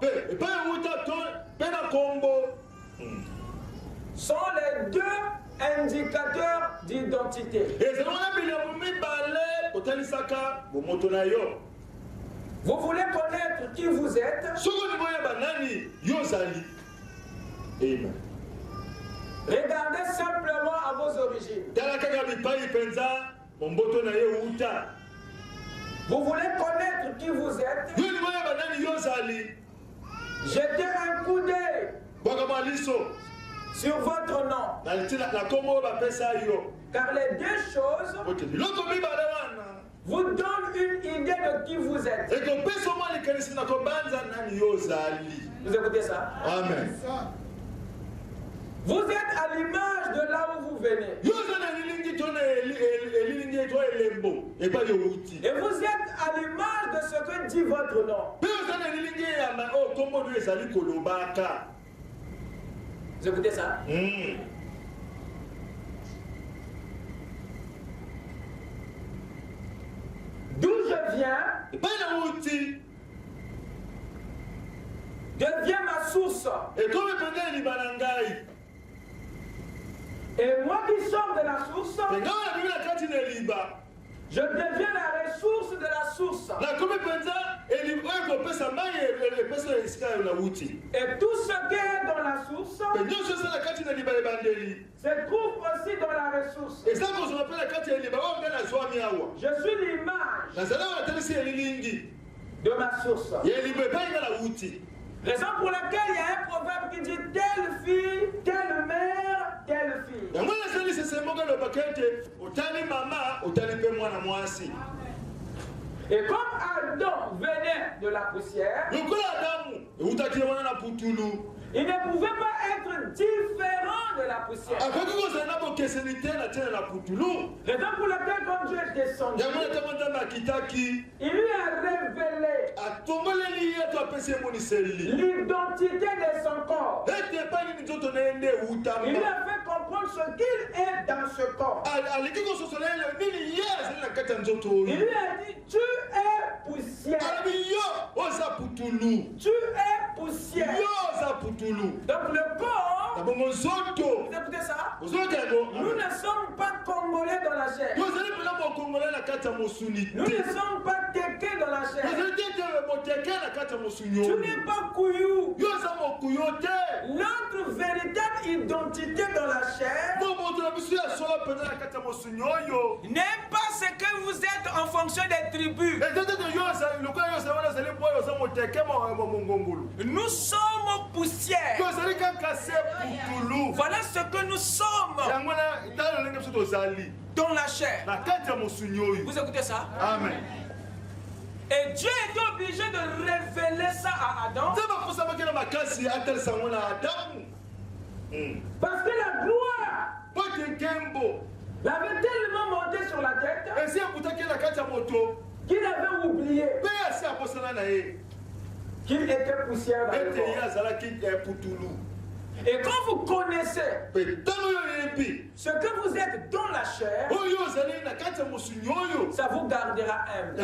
sont les deux indicateurs d'identité. Vous voulez connaître qui vous êtes? Regardez simplement à vos origines. Vous voulez connaître qui vous êtes? Jetez un coup d'œil sur votre nom. Car les deux choses vous donnent une idée de qui vous êtes. Vous écoutez ça? Amen. Vous êtes à l'image de là où vous venez. Et vous êtes à l'image de ce que dit votre nom. Vous écoutez ça? D'où je viens devient ma source. Et moi qui sors de la source, je deviens la ressource de la source. Et tout ce qui est dans la source se trouve aussi dans la ressource. Je suis l'image de ma source. Raison pour laquelle il y a un proverbe qui dit telle fille, telle mère, telle fille. Et comme Adam venait de la poussière, il ne pouvait pas être différent de la poussière. Raison pour laquelle quand Dieu est descendu, il lui a révélé l'identité de son corps. Il lui a fait comprendre ce qu'il est dans ce corps. Il lui a dit, tu es poussière. Tu es poussière. Donc le corps, vous écoutez ça? Nous ne sommes pas congolais dans la chair. Nous ne sommes pas téqués dans la chair. Tu n'es pas couillou. Notre véritable identité dans la chair n'est pas ce que vous êtes en fonction des tribus. Nous sommes poussière. Voilà ce que nous sommes dans la chair. Vous écoutez ça? Amen. Et Dieu est obligé de révéler ça à Adam. Parce que la gloire l'avait tellement monté sur la tête qu'il avait oublié qu'il était poussière dans le corps. Et quand vous connaissez ce que vous êtes dans la chair, ça vous gardera humble.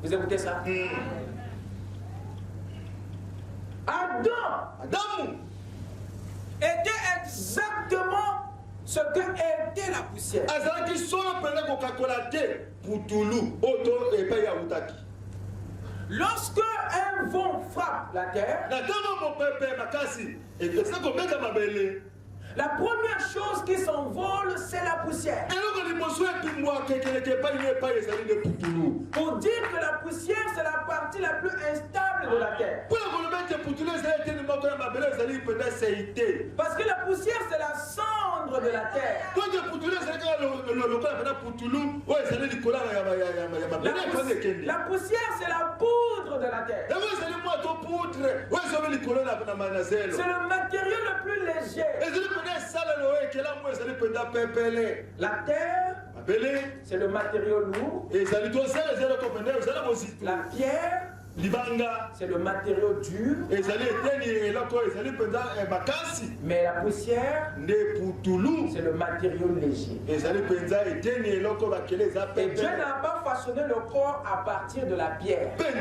Vous écoutez ça? Adam était ce que était la poussière. Azalaki solo pena ko kakola te putulu oto epa ya utaki. Lorsque un vent frappe la terre, la première chose qui s'envole, c'est la poussière. Pour dire que la poussière, c'est la partie la plus instable de la terre. Parce que la poussière, c'est la cendre de la terre. La poussière, c'est la poudre de la terre. C'est le matériau le plus léger. La terre, c'est le matériau lourd. La pierre, c'est le matériau dur. Mais la poussière, c'est le matériau léger. Et Dieu n'a pas façonné le corps à partir de la pierre. Et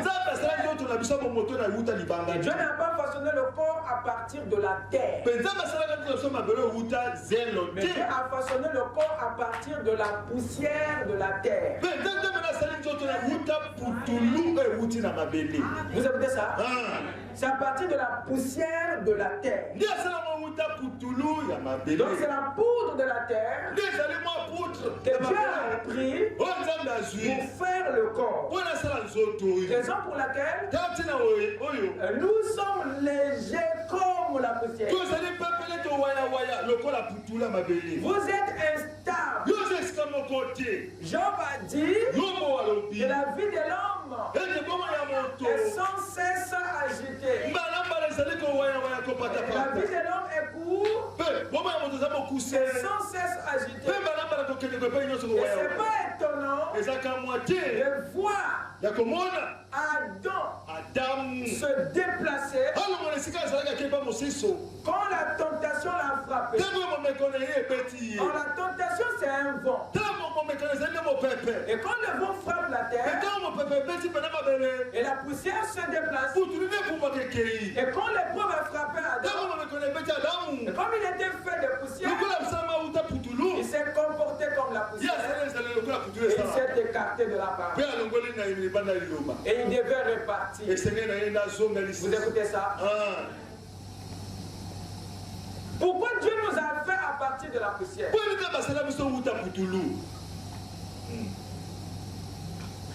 Dieu n'a pas façonné le corps à partir de la terre. Mais Dieu a façonné le corps à partir de la poussière de la terre. Vous écoutez ça? C'est à partir de la poussière de la terre. Donc c'est la poudre de la terre que Dieu a pris pour faire le corps. Raison pour laquelle nous sommes légers comme la poussière. Vous êtes instables. Job a dit que la vie de l'homme est sans cesse agitée. La vie de l'homme est courte et sans cesse agitée. Et ce n'est pas étonnant de voir Adam se déplacer quand la tentation l'a frappé. Quand la tentation, c'est un vent. Et quand le vent frappe la terre, et la poussière se déplace. Et quand l'épreuve a frappé Adam, et comme il était fait de poussière, il s'est comporté comme la poussière. Et il s'est écarté de la parole. Et il devait repartir. Vous écoutez ça? Pourquoi Dieu nous a fait à partir de la poussière?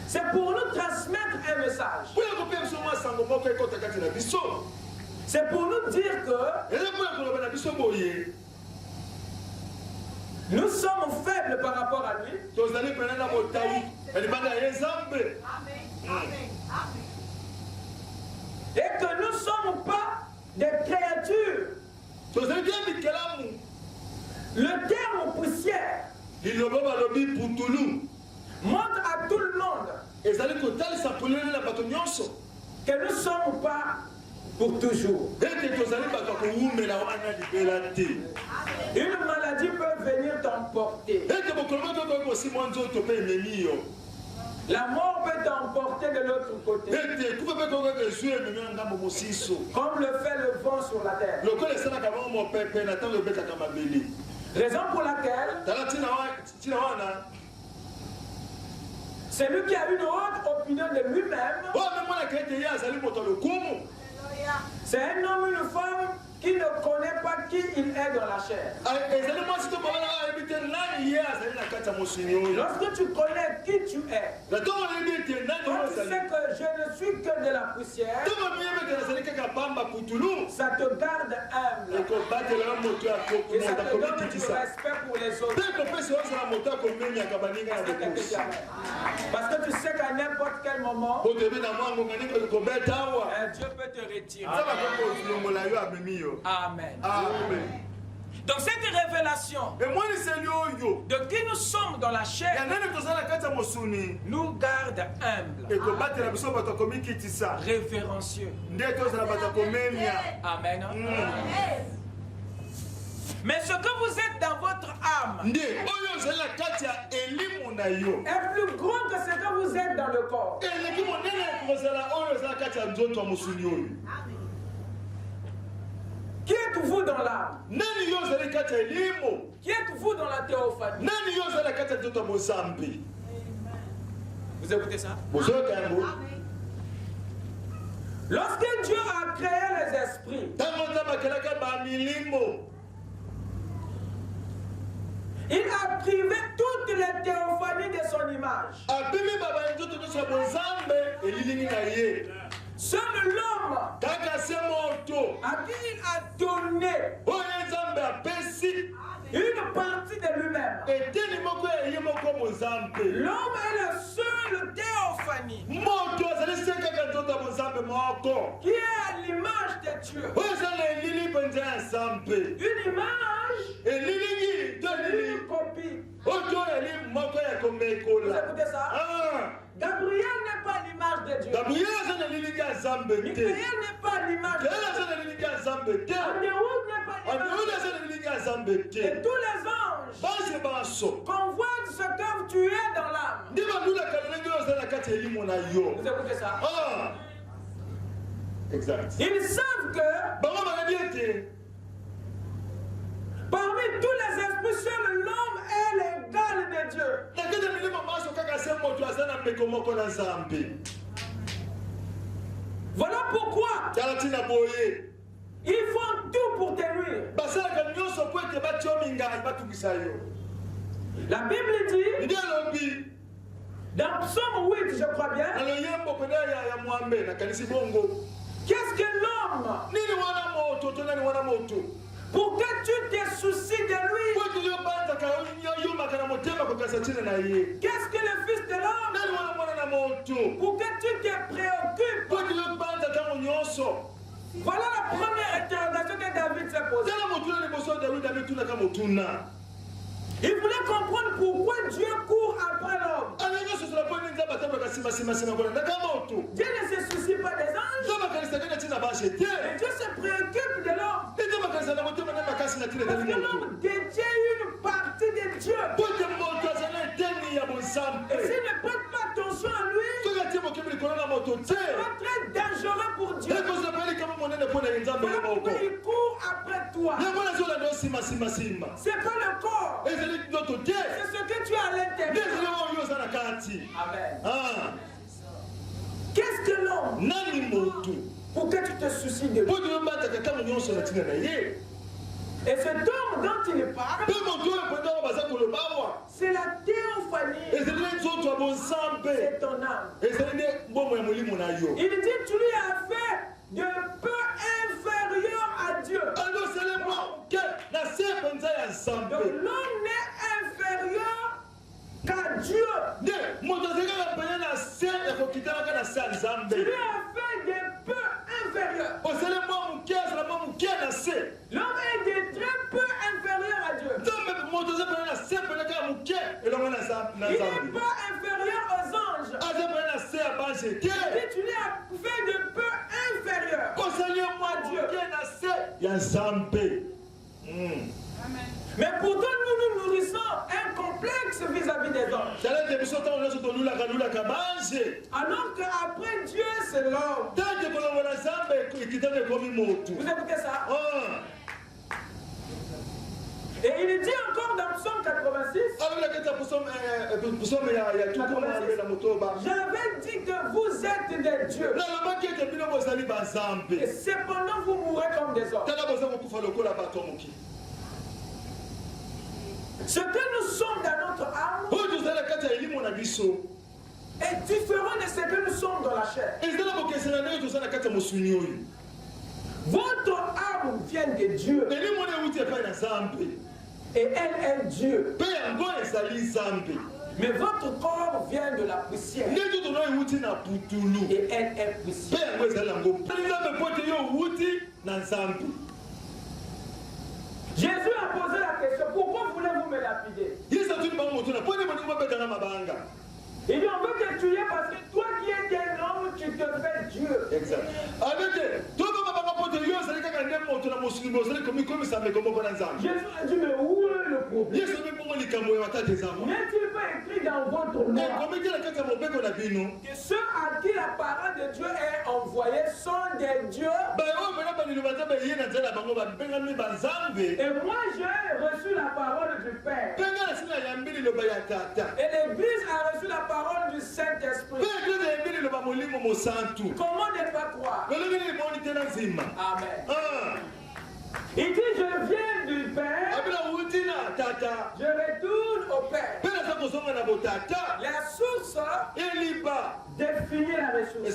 C'est pour nous transmettre un message. C'est pour nous dire que nous sommes faibles par rapport à lui. Et que nous ne sommes pas des créatures. Le terme poussière montre à tout le monde que nous ne sommes pas pour toujours. Une maladie peut venir t'emporter. La mort peut t'emporter de l'autre côté. Comme le fait le vent sur la terre. Raison pour laquelle celui qui a une haute opinion de lui-même, c'est un homme, une femme qui ne connaît pas qui il est dans la chair. Lorsque tu connais qui tu es, quand tu sais que je ne suis que de la poussière, ça te garde humble. Et ça te donne du respect pour les autres. Parce que tu sais qu'à n'importe quel moment, Dieu peut te retirer. Amen. Amen. Donc cette révélation de qui nous sommes dans la chair nous garde humbles, révérencieux. Amen. Mais ce que vous êtes dans votre âme est plus grand que ce que vous êtes dans le corps. Qui est êtes-vous dans l'âme? Qui êtes-vous dans la théophanie? Vous écoutez ça? Lorsque Dieu a créé les esprits, il a privé toutes les théophanies de son image. Seul l'homme à qui il a donné une partie de lui-même. L'homme est la seule théophanie qui est à l'image de Dieu. Une image, une copie. Vous écoutez ça? Gabriel n'est pas l'image de Dieu. Michael n'est pas l'image de Dieu. Andéoud n'est pas l'image de Dieu. Et tous les anges convoitent ce que tu es dans l'âme. Vous écoutez ça? Exact. Ils savent que parmi tous les esprits, seul l'homme est l'égal de Dieu. Voilà pourquoi ils font tout pour te nuire. La Bible dit, dans Psaume 8, je crois bien, qu'est-ce que l'homme? Pour que tu te soucies de lui. Qu'est-ce que le Fils de l'homme? Pour que tu te préoccupes. Voilà la première interrogation que David s'est posée. Il voulait comprendre pourquoi Dieu court après l'homme. Dieu ne se soucie pas des anges. Et Dieu se préoccupe de l'homme. Parce que l'homme détient une partie de Dieu. Et s'il ne prête pas attention à lui, c'est très dangereux pour Dieu. Voilà pourquoi il court après toi. C'est pas le corps. C'est ce que tu as à l'intérieur. Amen. Qu'est-ce que l'homme? Pour que tu te soucies de lui. Et cet homme dont il parle, c'est la théophanie. C'est ton âme. Il dit tu lui as fait de peu inférieur à Dieu. Donc l'homme n'est inférieur qu'à Dieu. Tu lui as fait de peu inférieur. L'homme est de très peu inférieur à Dieu. Il n'est pas inférieur aux anges. Et tu lui as fait de peu inférieur à Dieu. Mais pourtant nous nous nourrissons un complexe vis-à-vis des anges. Alors qu'après Dieu c'est l'homme. Vous écoutez ça? Et il dit encore dans Psaume 86, j'avais dit que vous êtes des dieux. Et cependant vous mourrez comme des hommes. Ce que nous sommes dans notre âme est différent de ce que nous sommes dans la chair. Votre âme vient de Dieu. Et elle est Dieu. Mais votre corps vient de la poussière. Et elle est poussière. Jésus a posé la question, pourquoi voulez-vous me lapider? Il dit, on veut te tuer parce que toi qui es un homme, tu te fais Dieu. Exact. Jésus a dit, mais où est le problème? N'est-il pas écrit dans votre loi que ceux à qui la parole de Dieu est envoyée sont des dieux? Et moi j'ai reçu la parole du Père. Et l'Église a reçu la parole du Saint-Esprit. Comment ne pas croire? Amen. Il dit, je viens du Père, je retourne au Père. La source définit la ressource.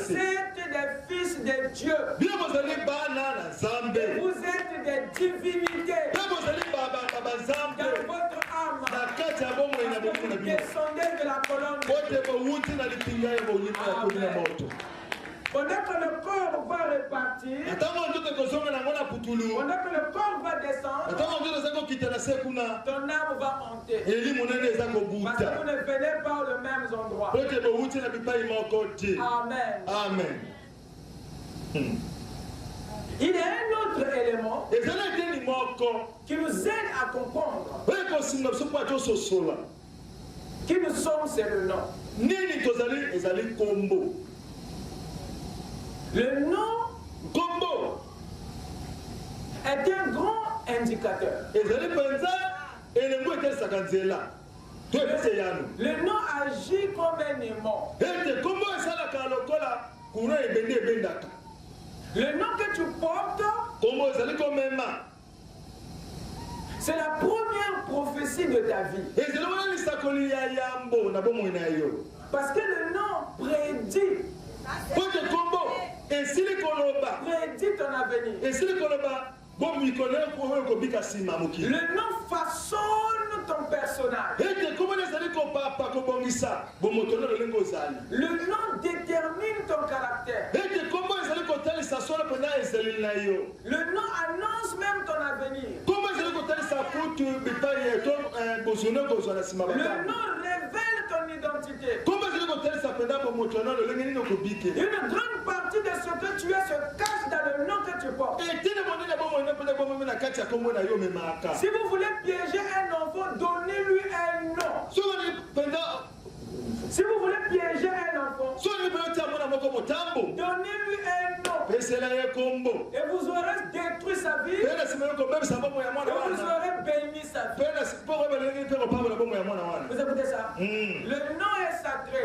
Vous êtes des fils de Dieu. Vous êtes des divinités. Dans votre âme, vous descendez de la colonne. Pendant que le corps va repartir, pendant que le corps va descendre, ton âme va monter. Parce que vous ne venez pas aux mêmes endroits. Amen. Amen. Il y a un autre élément qui nous aide à comprendre qui nous sommes, c'est le nom. Le nom est un grand indicateur. Le nom agit comme un aimant. Le nom que tu portes, c'est la première prophétie de ta vie. Parce que le nom prédit ton avenir. Le nom façonne ton personnage. Le nom détermine ton caractère. Le nom annonce même ton avenir. Le nom révèle ton identité. Une grande partie de ce que tu es se cache dans le nom que tu portes. Si vous voulez piéger un enfant, donnez-lui un nom. Si vous voulez piéger un enfant, donnez-lui un nom. Et vous aurez détruit sa vie. Et vous aurez béni sa vie. Vous écoutez ça? Le nom est sacré.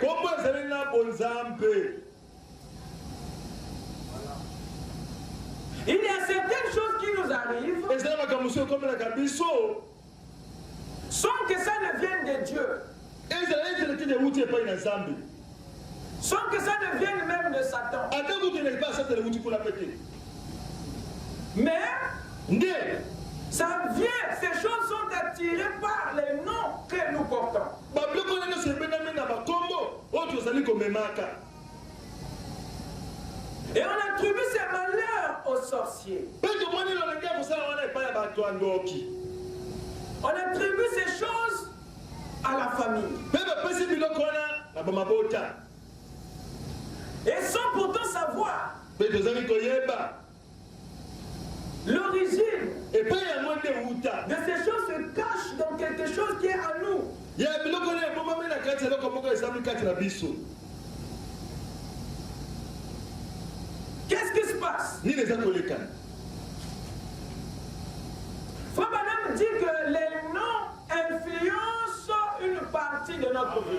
Il y a certaines choses qui nous arrivent sans que ça ne vienne de Dieu. Sans que ça ne vienne même de Satan. Mais ça vient, ces choses sont attirées par les noms que nous portons. Et on attribue ces malheurs aux sorciers. On attribue ces choses à la famille. Et sans pourtant savoir l'origine de ces choses se cache dans quelque chose qui est à nous. Qu'est-ce qui se passe? Frère Branham dit que les noms influencent une partie de notre vie.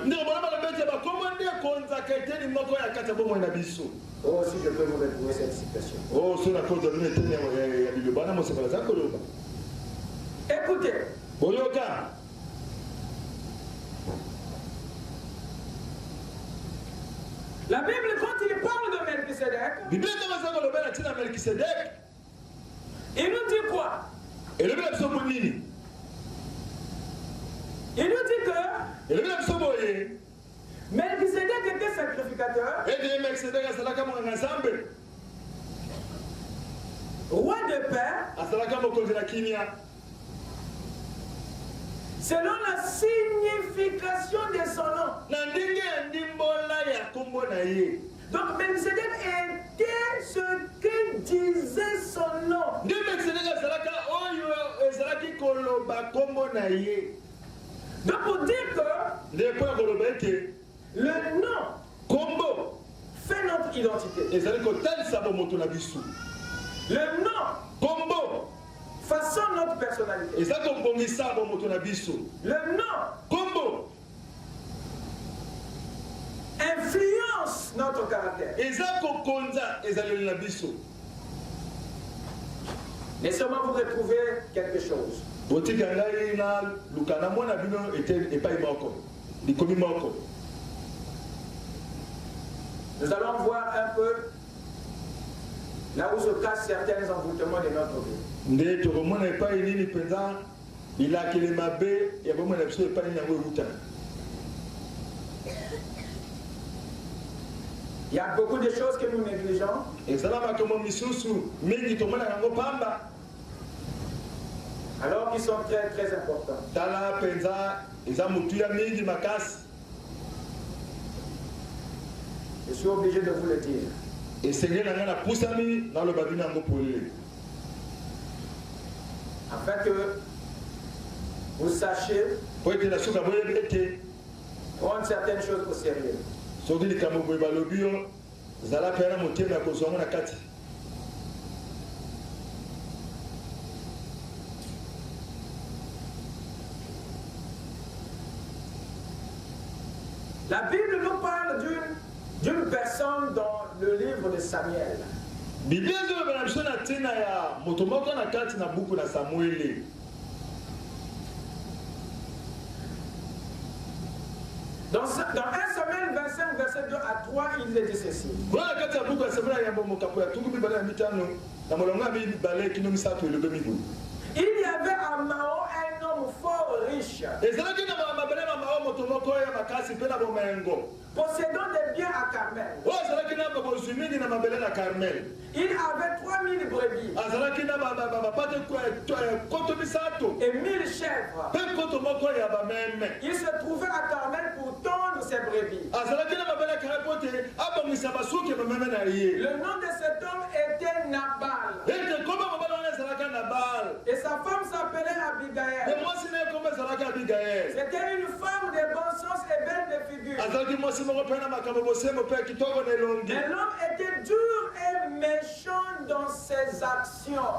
Oh, si je peux vous retrouver cette citation. Écoutez. La Bible, quand il parle de Melchisedec, il nous dit quoi? Il nous dit que Melchisedec était sacrificateur, roi de paix, selon la signification de son nom. Donc Melchizedek était ce que disait son nom. Donc pour dire que le nom fait notre identité. Le nom façonne notre personnalité. Le nom influence notre caractère. Mais seulement vous retrouvez quelque chose. Nous allons voir un peu là où se cachent certains envoûtements de notre vie. Il y a beaucoup de choses que nous négligeons. Alors qu'ils sont très très importants. Je suis obligé de vous le dire. Afin que vous sachiez prendre certaines choses au sérieux. La Bible nous parle d'une personne dans le livre de Samuel. Dans 1 Samuel 25, verset 2 à 3, il est dit ceci. Il y avait à Mao un homme fort riche, possédant des biens à Carmel. Il avait 3000 brebis et 1000 chèvres. Il se trouvait à Carmel pour tondre ses brebis. Le nom de cet homme était Nabal. Et sa femme s'appelait Abigail. C'était une femme de bon sens et belle de figure. Mais l'homme était dur et méchant dans ses actions.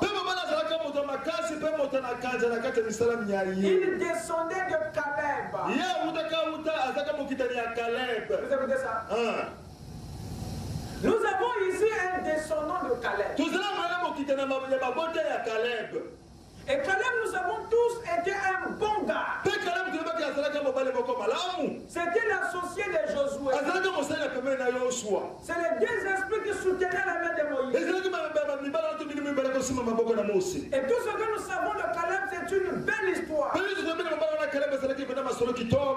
Il descendait de Caleb. Vous avez dit ça? Nous avons ici un descendant de Caleb. Et Caleb, nous avons tous été un bon gars. C'était l'associé de Josué. C'est les deux esprits qui soutenaient la main de Moïse. Et tout ce que nous savons de Caleb, c'est une belle histoire.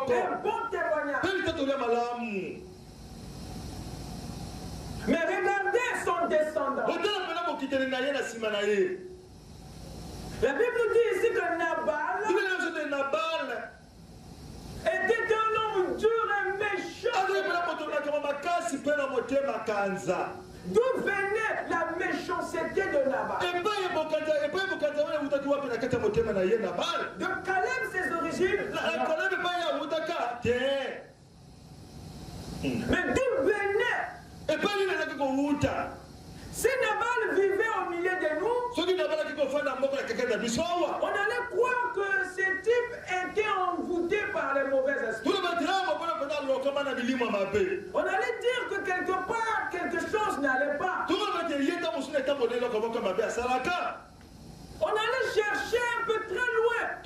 Un bon témoignage. Mais regardez son descendant. La Bible nous dit ici que Nabal était un homme dur et méchant. D'où venait la méchanceté de Nabal? De Caleb, ses origines. Mais d'où venait? Si Nabal vivait au milieu de nous, on allait croire que ce type était envoûté par les mauvais esprits. On allait dire que quelque part, quelque chose n'allait pas. On allait chercher un peu très loin.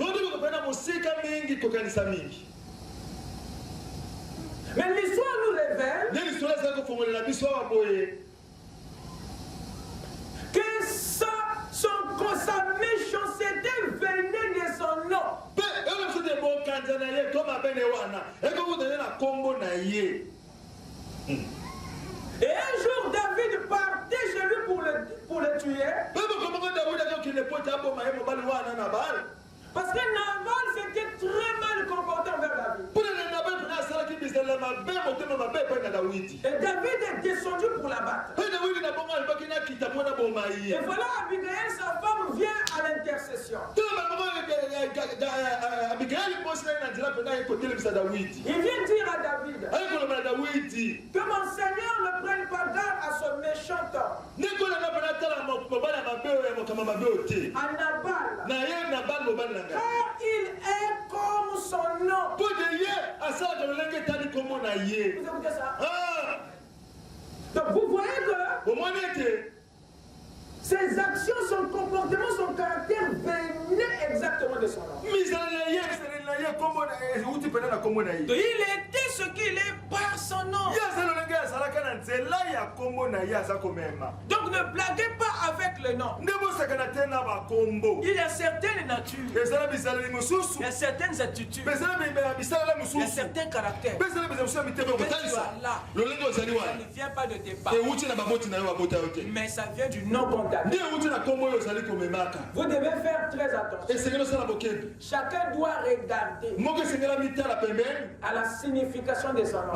Mais l'histoire nous révèle que sa méchanceté venait de son nom. Et un jour, David partait chez lui pour le tuer. Parce que Nabal s'était très mal comporté envers David. Et David est descendu pour la battre. Et voilà, Abigail, sa femme, vient à l'intercession. Il vient dire à David que mon Seigneur ne prenne pas garde à ce méchant homme. À Nabal, car il est comme son nom. Vous écoutez ça? Donc vous voyez que ses actions, son comportement, son caractère venaient exactement de son nom. Il était ce qu'il est par son nom. Donc ne blaguez pas avec le nom. Il y a certaines natures, il y a certaines attitudes, il y a certains caractères. Que tu as là, ça ne vient pas de tes parents, mais ça vient du nom qu'on t'a donné. Vous devez faire très attention. Chacun doit regarder à la signification de son nom.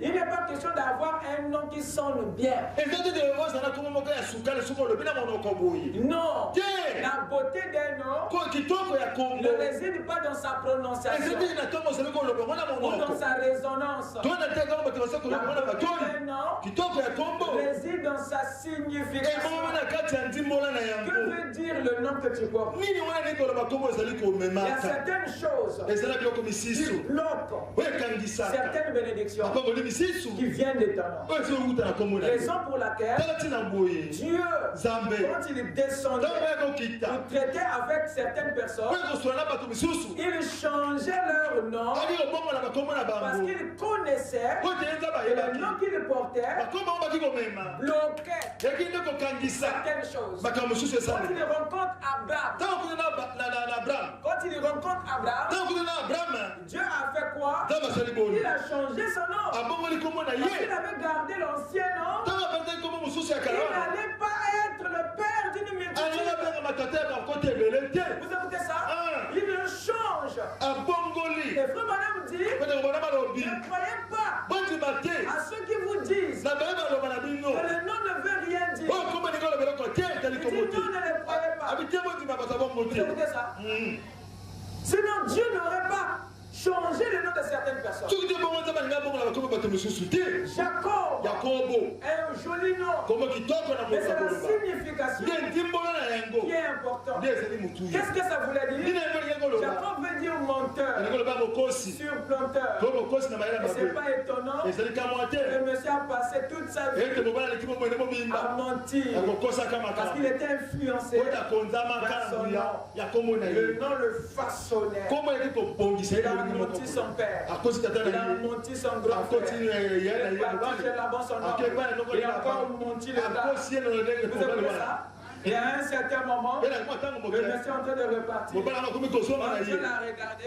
Il n'est pas question d'avoir un nom qui sonne bien. Non. La beauté d'un nom ne réside pas dans sa prononciation ou dans sa résonance. La beauté d'un nom réside dans sa signification. Que veut dire le nom que tu portes? Il y a certaines choses qui bloquent certaines bénédictions qui viennent de ton nom. Raison pour laquelle Dieu, quand il est descendu pour traiter avec certaines personnes, il changeait leur nom parce qu'il connaissait que le nom qu'il portait bloquait certaines choses. Quand il rencontre Abraham, Dieu a fait quoi? Il a changé son nom. Parce qu'il avait gardé l'ancien nom. Il n'allait pas être le père d'une multitude. Vous écoutez ça? Il le change. Et frère Madame dit, ne croyez pas à ceux qui vous disent que le nom ne veut rien dire. Il dit non, ne le croyez pas. Vous écoutez ça? Sinon Dieu n'aurait pas changé le nom de certaines personnes. Jacob est un joli nom, mais c'est la signification qui est importante. Qu'est-ce que ça voulait dire? Jacob veut dire menteur, surplanteur. Et c'est pas étonnant, le monsieur a passé toute sa vie à mentir parce qu'il était influencé par son nom. Le nom le façonnait. Il a menti son père, il a menti son grand-père, il est parti chez Laban son homme, il a encore menti le gars. Vous avez vu ça? Et à un certain moment, le monsieur est en train de repartir. Quand Dieu l'a regardé,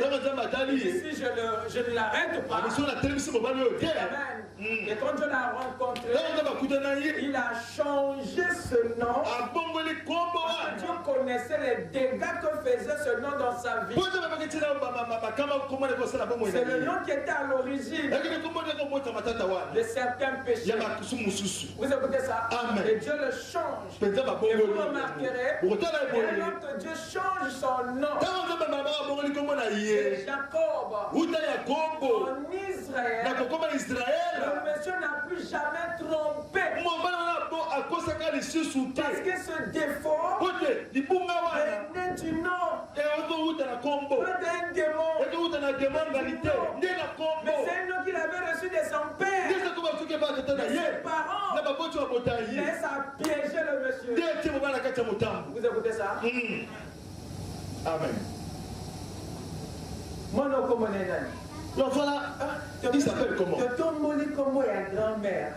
ici je ne l'arrête pas. Amen. Et quand Dieu l'a rencontré, il a changé ce nom. Parce que Dieu connaissait les dégâts que faisait ce nom dans sa vie. C'est le nom qui était à l'origine de certains péchés. Vous écoutez ça? Et Dieu le change. Et vous remarquerez, dès lors que Dieu change son nom, et Jacob en Israël, le monsieur n'a plus jamais trompé. Parce que ce défaut venait du nom, pas d'un démon. Mais c'est un nom qu'il avait reçu de son père, de ses parents. Mais ça a piégé le monsieur. Vous écoutez ça? Amen. Donc voilà, il s'appelle comment? grand-mère.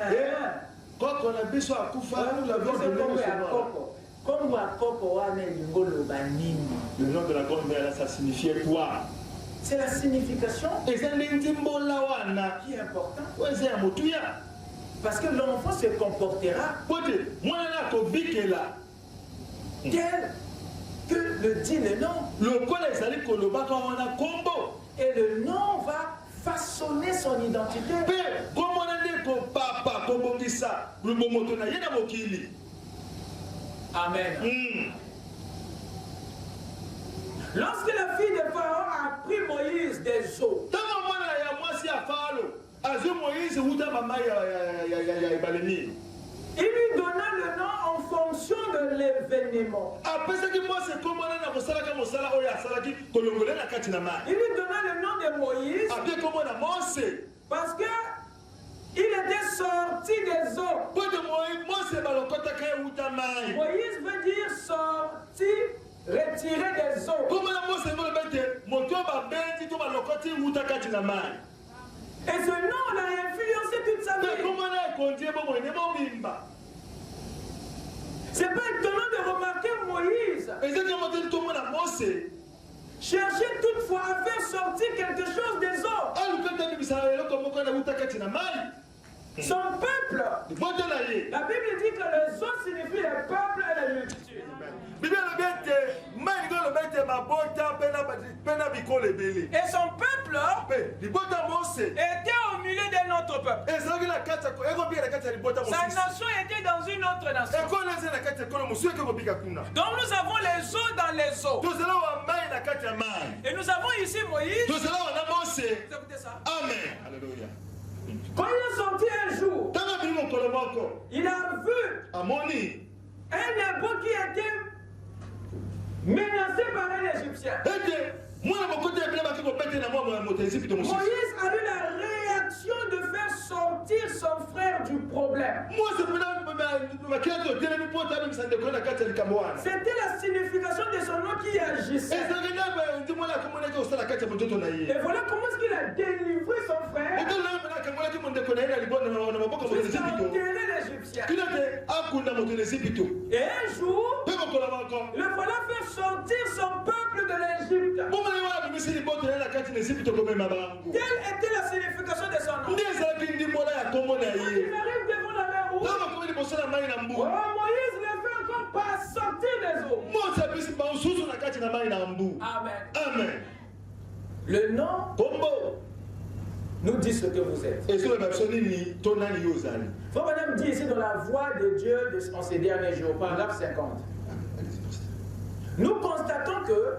Quand on a besoin de Koufa, nous l'avons donné le nom de la grand-mère, ça signifiait quoi? C'est la signification qui est importante. Parce que l'enfant se comportera tel que le dit le nom. Et le nom va façonner son identité. Amen. Lorsque la fille de Pharaon a pris Moïse des eaux, il lui donna le nom en fonction de l'événement. Il lui donna le nom de Moïse parce que il était sorti des eaux. Moïse veut dire sorti, retiré des eaux. Et ce nom l'a influencé toute sa vie. C'est pas étonnant de remarquer Moïse chercher toutefois à faire sortir quelque chose des eaux. Son peuple, la Bible dit que les eaux signifient le peuple et la multitude. Et son peuple était au milieu d'un autre peuple. Sa nation était dans une autre nation. Donc nous avons les eaux dans les eaux. Et nous avons ici Moïse. Vous écoutez ça? Amen. Alléluia. Quand il est sorti un jour, il a vu un hébreu qui était menacé par un Égyptien. Moïse a eu la réaction de faire sortir son frère du problème. C'était la signification de son nom qui agissait. Et voilà comment est-ce qu'il a délivré son frère jusqu'à enterrer l'Égyptien. Et un jour, le voilà faire sortir son peuple de l'Égypte. Quelle était la signification de son nom? Quand il arrive devant la mer Rouge, Moïse le fait encore pas sortir des eaux. Amen. Amen. Le nom nous dit ce que vous êtes. Frère Madame dit ici dans la voix de Dieu en ces derniers jours, paragraphe 50. Nous constatons que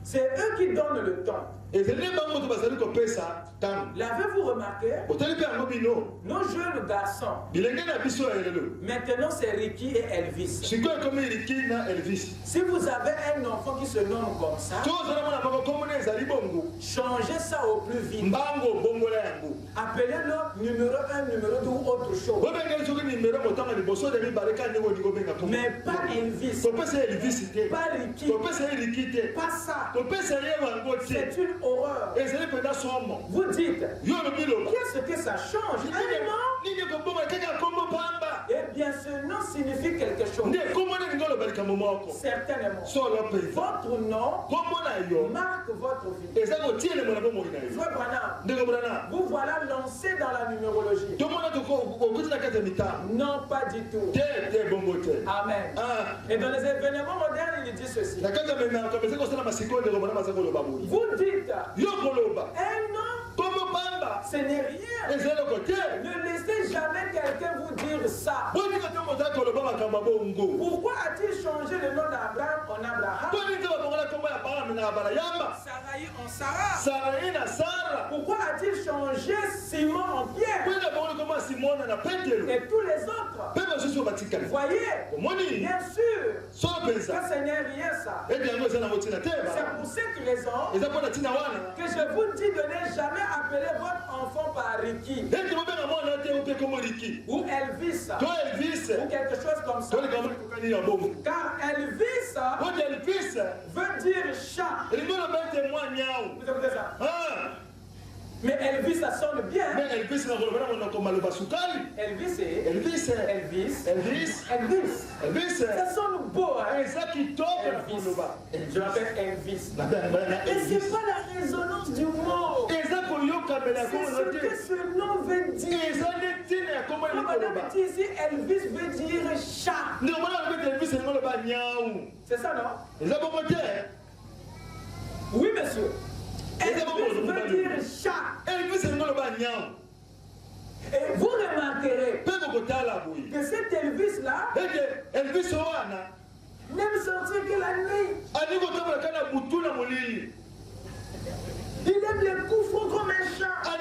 c'est eux qui donnent le temps. L'avez-vous remarqué? Nos jeunes garçons, maintenant c'est Ricky et Elvis. Si vous avez un enfant qui se nomme comme ça, changez ça au plus vite. Appelez-le numéro 1, numéro 2 ou autre chose. Mais pas Elvis, pas Ricky, pas ça. C'est une horreur. Vous dites, qu'est-ce que ça change? Un nom? Eh bien, ce nom signifie quelque chose. Certainement. Votre nom marque votre vie. Frère Branham, vous voilà lancé dans la numérologie. Non, pas du tout. Amen. Et dans les événements modernes, il dit ceci. Vous dites, un nom, ce n'est rien. Ne laissez jamais quelqu'un vous dire ça. Pourquoi a-t-il changé le nom d'Abraham en Abraham? Sarai en Sarah. Pourquoi a-t-il changé Simon en Pierre? Et tous les autres. Voyez, bien sûr, que ce n'est rien ça. C'est pour cette raison que je vous dis de ne jamais appeler votre enfant par Ricky ou Elvis ou quelque chose comme ça. Car Elvis veut dire chat. Vous écoutez ça? Mais Elvis, ça sonne bien. Mais Elvis, Elvis. Ça sonne beau. Hein? Je m'appelle Elvis. Et c'est pas la résonance du mot. C'est ce que ce nom veut dire. Madame dit ici, Elvis veut dire chat. C'est ça, non? Oui, monsieur. Elvis veut dire chat. Et vous remarquerez que cet Elvis-là n'aime sortir que la nuit. Il aime les coups francs comme un chat. Quand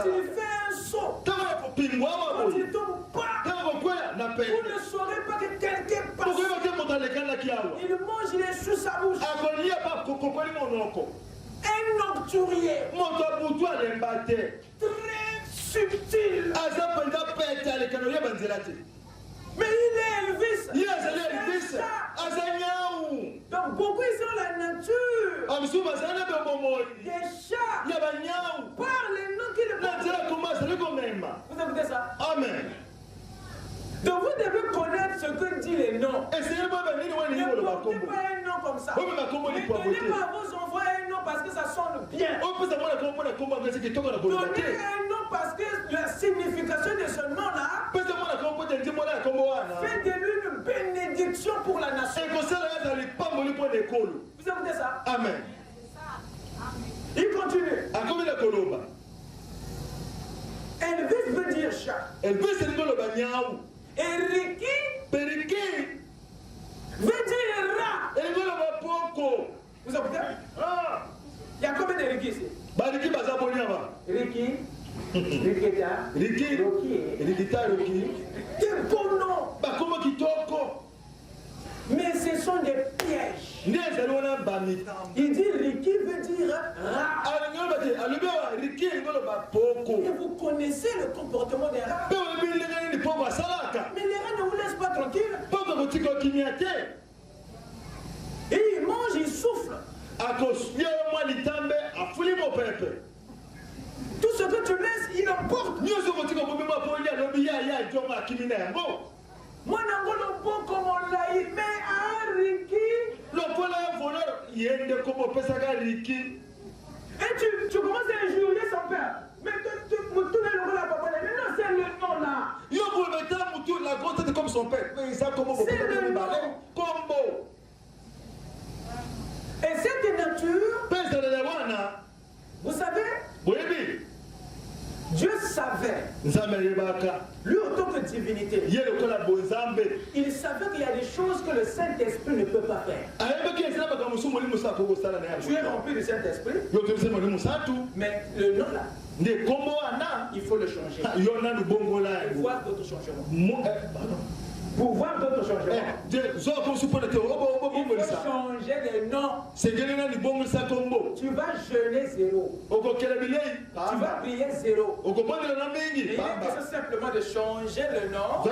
il fait un saut, quand il tombe pas, vous ne saurez pas que quelqu'un passe. Il mange les sous sa bouche. Un nocturier très subtil. Mais il est Elvis. Donc beaucoup ils ont la nature. Des chats. Par les noms qui le portent. Vous écoutez ça? Amen. Donc vous devez connaître ce que dit les noms. Ne portez pas un nom comme ça. Ne donnez pas à vos enfants un nom parce que ça sonne bien. Donnez un nom parce que la signification de ce nom-là fait de lui une bénédiction pour la nation. Vous écoutez ça? Amen. Il continue. Elvis veut dire chat. Et Ricky veut dire rat. Vous écoutez? Il y a combien de Ricky ici? Ricky, Rikita, Rocky. Quel bon nom! Mais ce sont des pièges. Il dit Ricky veut dire rat. Et vous connaissez le comportement des rats. Mais les rats ne vous laissent pas tranquille. Et ils mangent, ils soufflent. Tout ce que tu laisses, il emporte. Moi, je comme on l'a eu, mais à Ricky. Et tu commences à injurier son père. Mais tu me tournes le rôle à papa. Mais non, c'est le nom là. Comme son père. C'est le nom. Et cette nature, vous savez, Dieu savait, lui en tant que divinité, il savait qu'il y a des choses que le Saint-Esprit ne peut pas faire. Tu es rempli du Saint-Esprit, mais le nom là, il faut le changer. Et voir d'autres changements. Pour voir d'autres changements. Il faut changer de nom. Tu vas jeûner zéro. Tu vas prier zéro. Il est question simplement de changer le nom.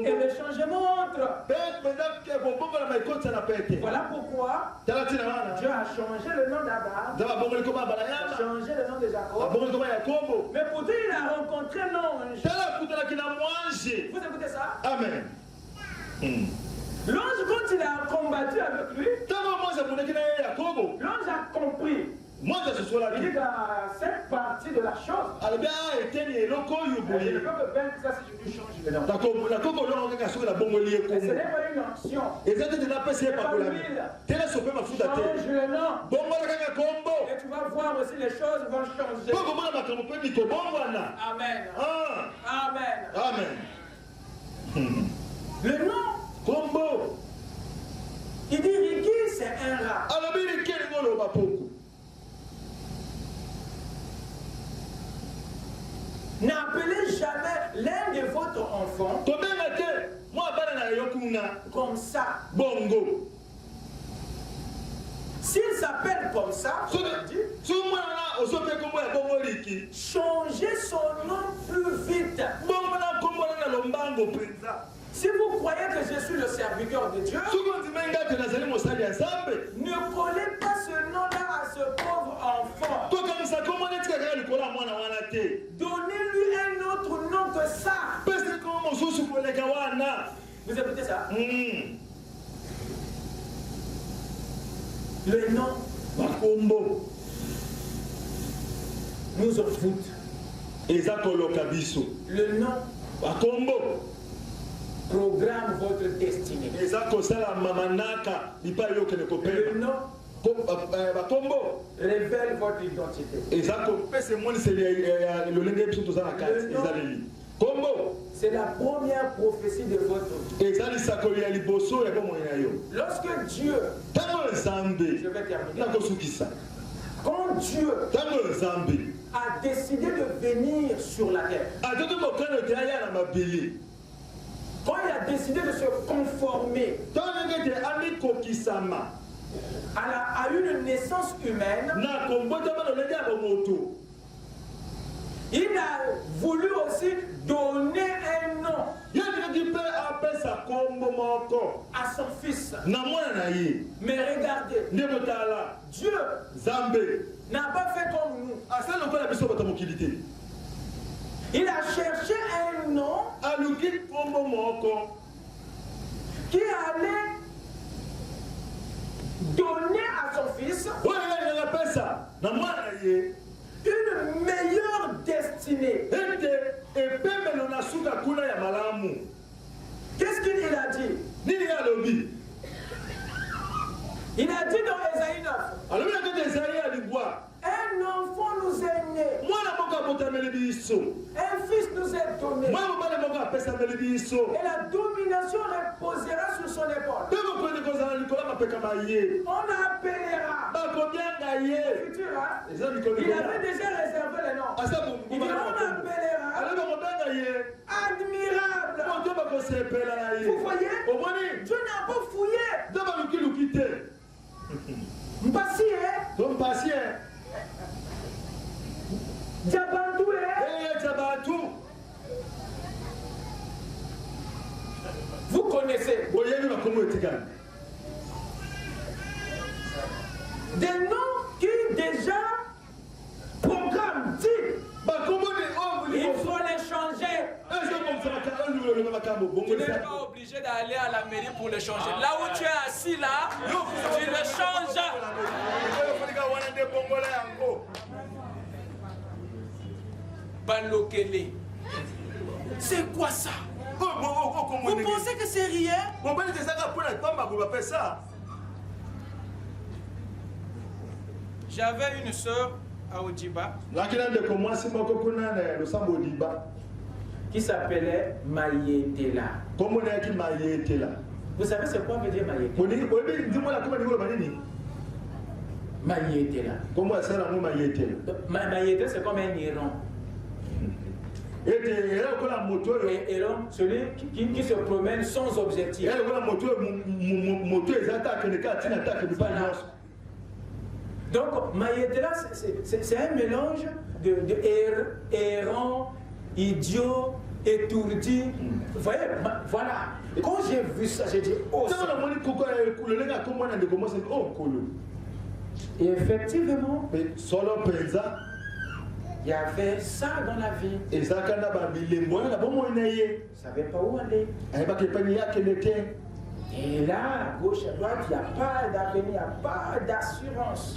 Et le changement entre. Voilà pourquoi Dieu a changé le nom d'Abraham. Il a changé le nom de Jacob. Mais pourtant il a rencontré l'ange. Vous écoutez ça? Amen. L'ange, quand il a combattu avec lui, l'ange a compris. Il dit dans cette partie de la chose, je ne peux que vaincre ça si je lui change le nom. Ce n'est pas une action. C'est pas l'huile. Change le nom. Et tu vas voir aussi les choses vont changer. Amen. Amen. Amen. Le nom. Il dit Ricky, c'est un rat. N'appelez jamais l'un de votre enfant comme ça. Bongo. S'il s'appelle comme ça, changez son nom plus vite. Si vous croyez que je suis le serviteur de Dieu, ne collez pas ce nom-là à ce pauvre enfant. Donnez-lui un autre nom que ça. Vous écoutez ça? Le nom nous envoûte. Le nom programme votre destinée. Le nom révèle votre identité. C'est la première prophétie de votre vie. Lorsque Dieu, je vais terminer, quand Dieu a décidé de venir sur la terre, quand il a décidé de se conformer à une naissance humaine, il a voulu aussi donner un nom à son fils. Mais regardez, Dieu n'a pas fait comme nous. Il a cherché un nom qui allait donner à son fils une meilleure destinée. Qu'est-ce qu'il a dit? Il a dit dans Ésaïe 9, un enfant nous est né, un fils nous est donné, et la domination reposera sur son épaule. On appellera le futur, hein? Il avait déjà réservé les noms. Il dit on appellera admirable. Vous voyez, Dieu n'a pas fouillé. Mpassie, Diabantou. Vous connaissez des noms qui déjà programment dit. Il faut les changer. Tu n'es pas obligé d'aller à la mairie pour les changer. Là où tu es assis là, tu le changes. Balokele. C'est quoi ça? Vous pensez que c'est rien? J'avais une soeur à Odiba qui s'appelait Mayetela. Vous savez c'est quoi veut dire Mayetela? Mayetela. Mayetela c'est comme un héron. Héron, celui qui se promène sans objectif. Donc Mayetela c'est un mélange de héron, idiot, étourdi. Vous voyez, voilà. Quand j'ai vu ça, j'ai dit oh ça. Et effectivement, il y avait ça dans la vie. Il ne savait pas où aller. Et là, à gauche, à droite, il n'y a pas d'avenir, il n'y a pas d'assurance.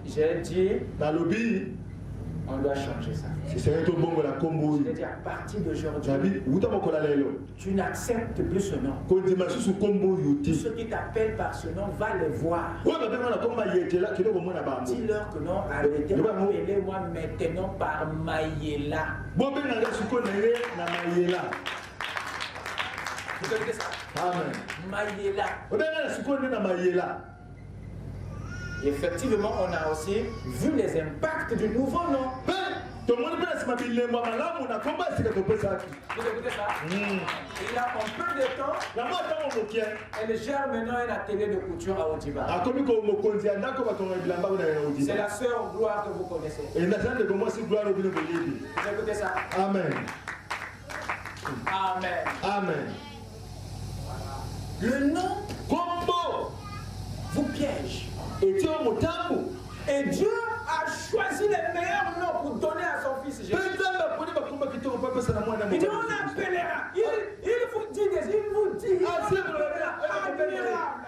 J'ai dit, on doit changer ça. C'est-à-dire à partir d'aujourd'hui, tu n'acceptes plus ce nom. Tous ceux qui t'appellent par ce nom, va les voir. Dis-leur que non, arrêtez appelez-moi maintenant par Mayela. Vous connaissez ça? Amen. Mayela. Effectivement, on a aussi vu les impacts du nouveau nom. Vous écoutez ça? Il a en peu de temps, elle gère maintenant un atelier de couture à Odiba. C'est la sœur Gloire que vous connaissez. Vous écoutez ça? Amen. Amen. Amen. Le nom vous piège. Et Dieu a choisi les meilleurs noms pour donner à son fils Jésus. Il dit on appellera. Il vous dit admirable.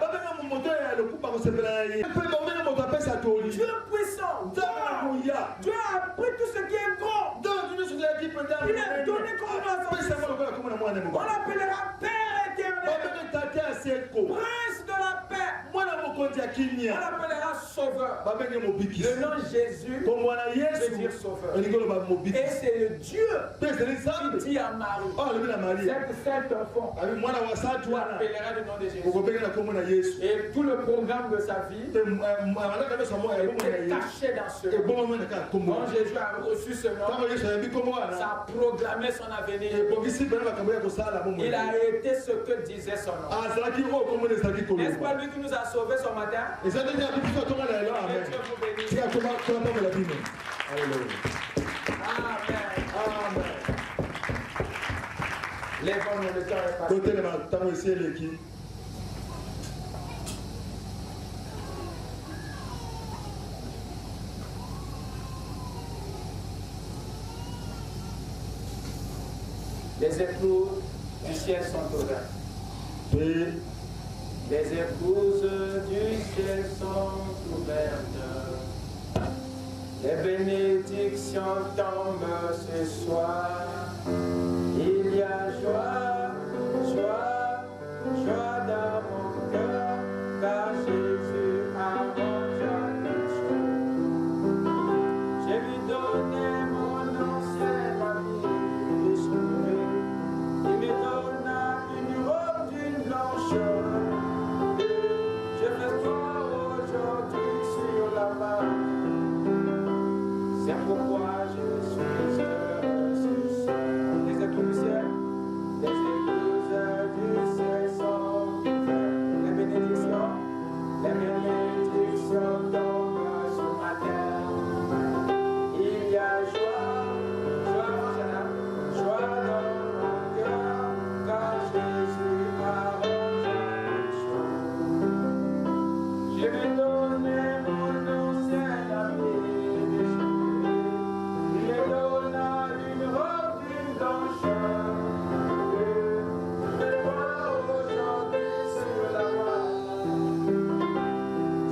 Dieu puissant. Dieu a pris tout ce qui est grand. l'appellera Père éternel, Prince de la paix. On l'appellera Sauveur. Le nom Jésus veut dire Sauveur. Et c'est le Dieu qui dit à Marie, cet enfant, on l'appellera le nom de Jésus. Et tout le programme de sa vie est caché dans ce nom. Quand Jésus a reçu ce nom, ça a programmé son avenir. Il a été ce que disait son nom. N'est-ce pas lui qui nous a sauvés ce matin? Amen. Lèvons-nous, le temps est passé. Les époux du ciel sont ouverts. Les épouses du ciel sont ouvertes. Les bénédictions tombent ce soir. Il y a joie, joie, joie dans mon cœur, car Jésus arrange toutes choses. J'ai lui donné mon ancien ami déchiré. Il me donna une robe d'une blancheur. Je fais toi aujourd'hui sur la main. C'est pourquoi je suis heureux ce soir. Les épouses du ciel sont ouvertes. Les bénédictions tombent sur ma terre. Il y a joie, joie, joie dans mon cœur, car Jésus arrange les choses. Je lui donné mon ancien ami déchiré. Il me donna une robe d'une blancheur. Fais-moi aujourd'hui sur la voie.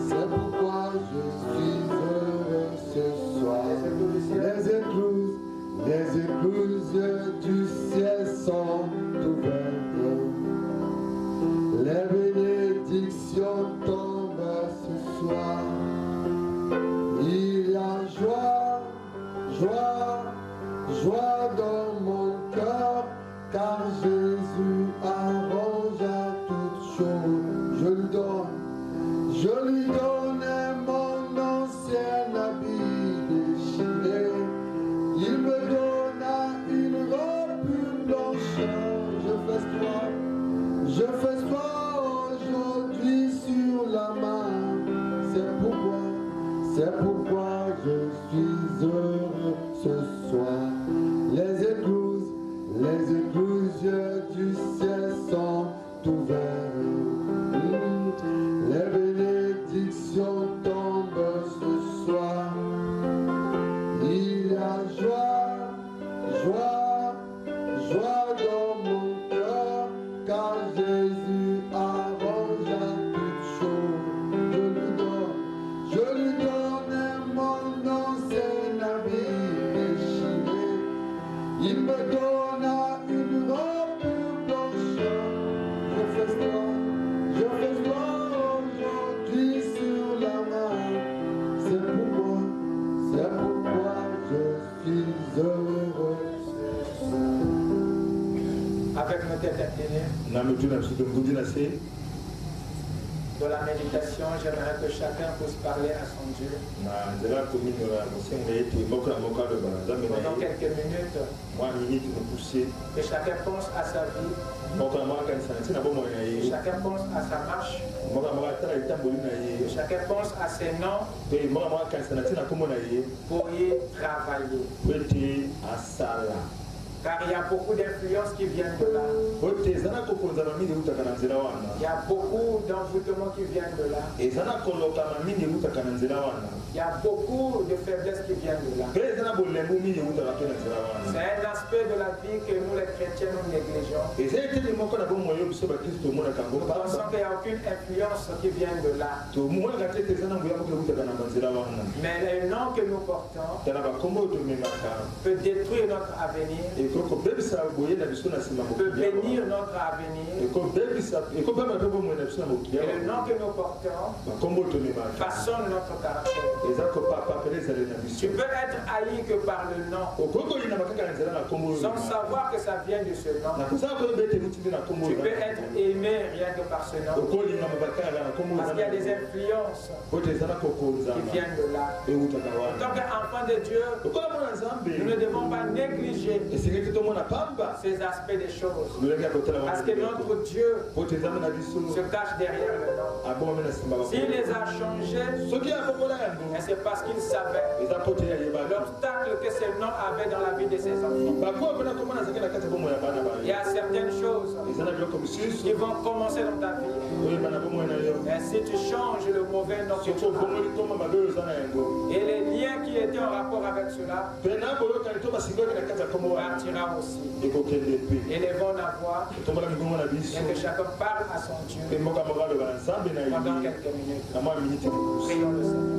C'est pourquoi je suis heureux ce soir. Les épouses du ciel sont ouvertes. Les bénédictions tombent ce soir. Il y a joie, joie, joie dans mon cœur, car Jésus arrange toutes choses. Je lui donne mon ancien habit déchiré. Il me donna une robe blancheur. Je fais toi aujourd'hui sur la main. C'est pourquoi je suis heureux ce soir. Les épouses du ciel sont ouvertes. Les bénédictions tombent ce soir. Il y a joie, joie, joie dans mon cœur, car Jésus arrange toutes choses. Je lui donne mon ancien habit déchiré. Il me donna une robe blancheur. Je fais toi aujourd'hui sur la main. C'est pourquoi je suis heureux. Avec nos têtes inclinées, de la méditation, j'aimerais que chacun puisse parler à son Dieu. Pendant quelques minutes, que chacun pense à sa vie, que chacun pense à sa marche, que chacun pense à ses noms pour y travailler. Car il y a beaucoup d'influences qui viennent de là. Il y a beaucoup d'envoûtements qui viennent de là. Il y a beaucoup de faiblesses qui viennent de là. C'est un aspect de la vie que nous les chrétiens nous négligeons. Nous pensons qu'il n'y a aucune influence qui vient de là. Mais le nom que nous portons peut détruire notre avenir peut bénir notre avenir. Et le nom que nous portons façonne notre caractère. Tu peux être haï que par le nom, sans savoir que ça vient de ce nom. Tu peux être aimé rien que par ce nom. Parce qu'il y a des influences qui viennent de là. En tant qu'enfant de Dieu, nous ne devons pas négliger ces aspects des choses. Parce que notre Dieu se cache derrière le nom. S'il les a changés, c'est parce qu'il savait l'obstacle que ce nom avait dans la vie de ses enfants. Il y a certaines choses qui vont commencer dans ta vie. Et si tu changes le mauvais nom que tu as, et les liens qui étaient en rapport avec cela partira aussi. Et les vont avoir. Et que chacun parle à son Dieu pendant quelques minutes. Prions le Seigneur.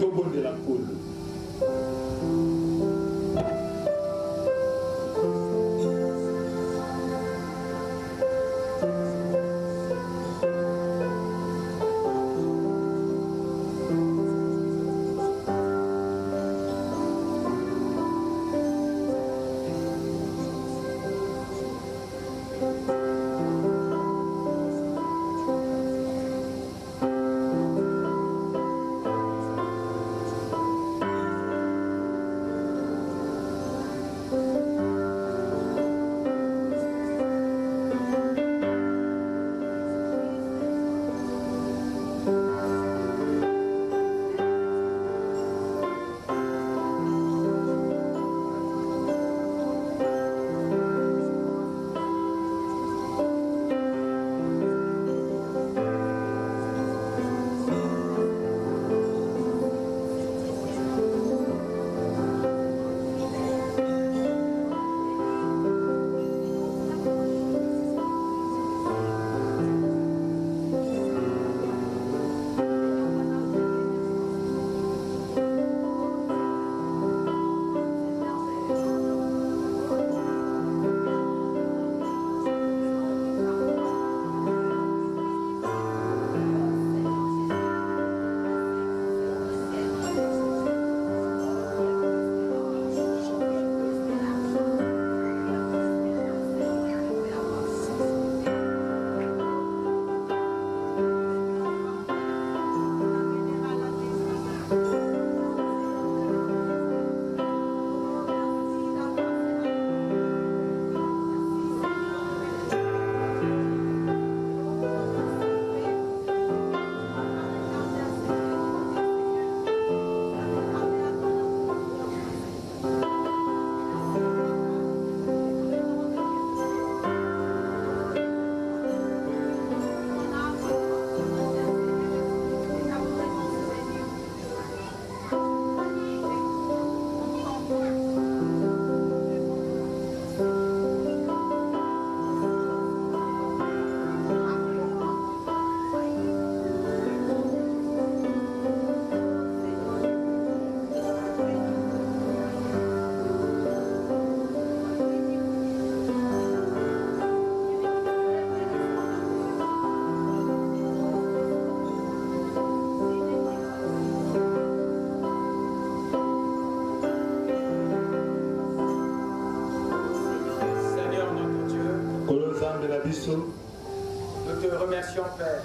Nous te remercions, Père,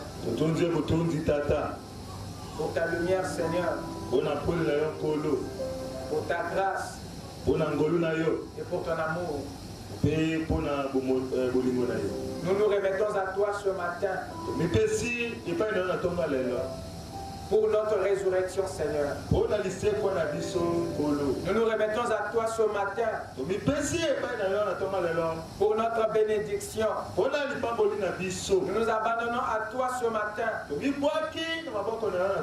pour ta lumière, Seigneur, pour ta grâce et pour ton amour. Nous nous remettons à toi ce matin pour notre résurrection, Seigneur. Nous nous remettons à toi ce matin pour notre bénédiction. Nous nous abandonnons à toi ce matin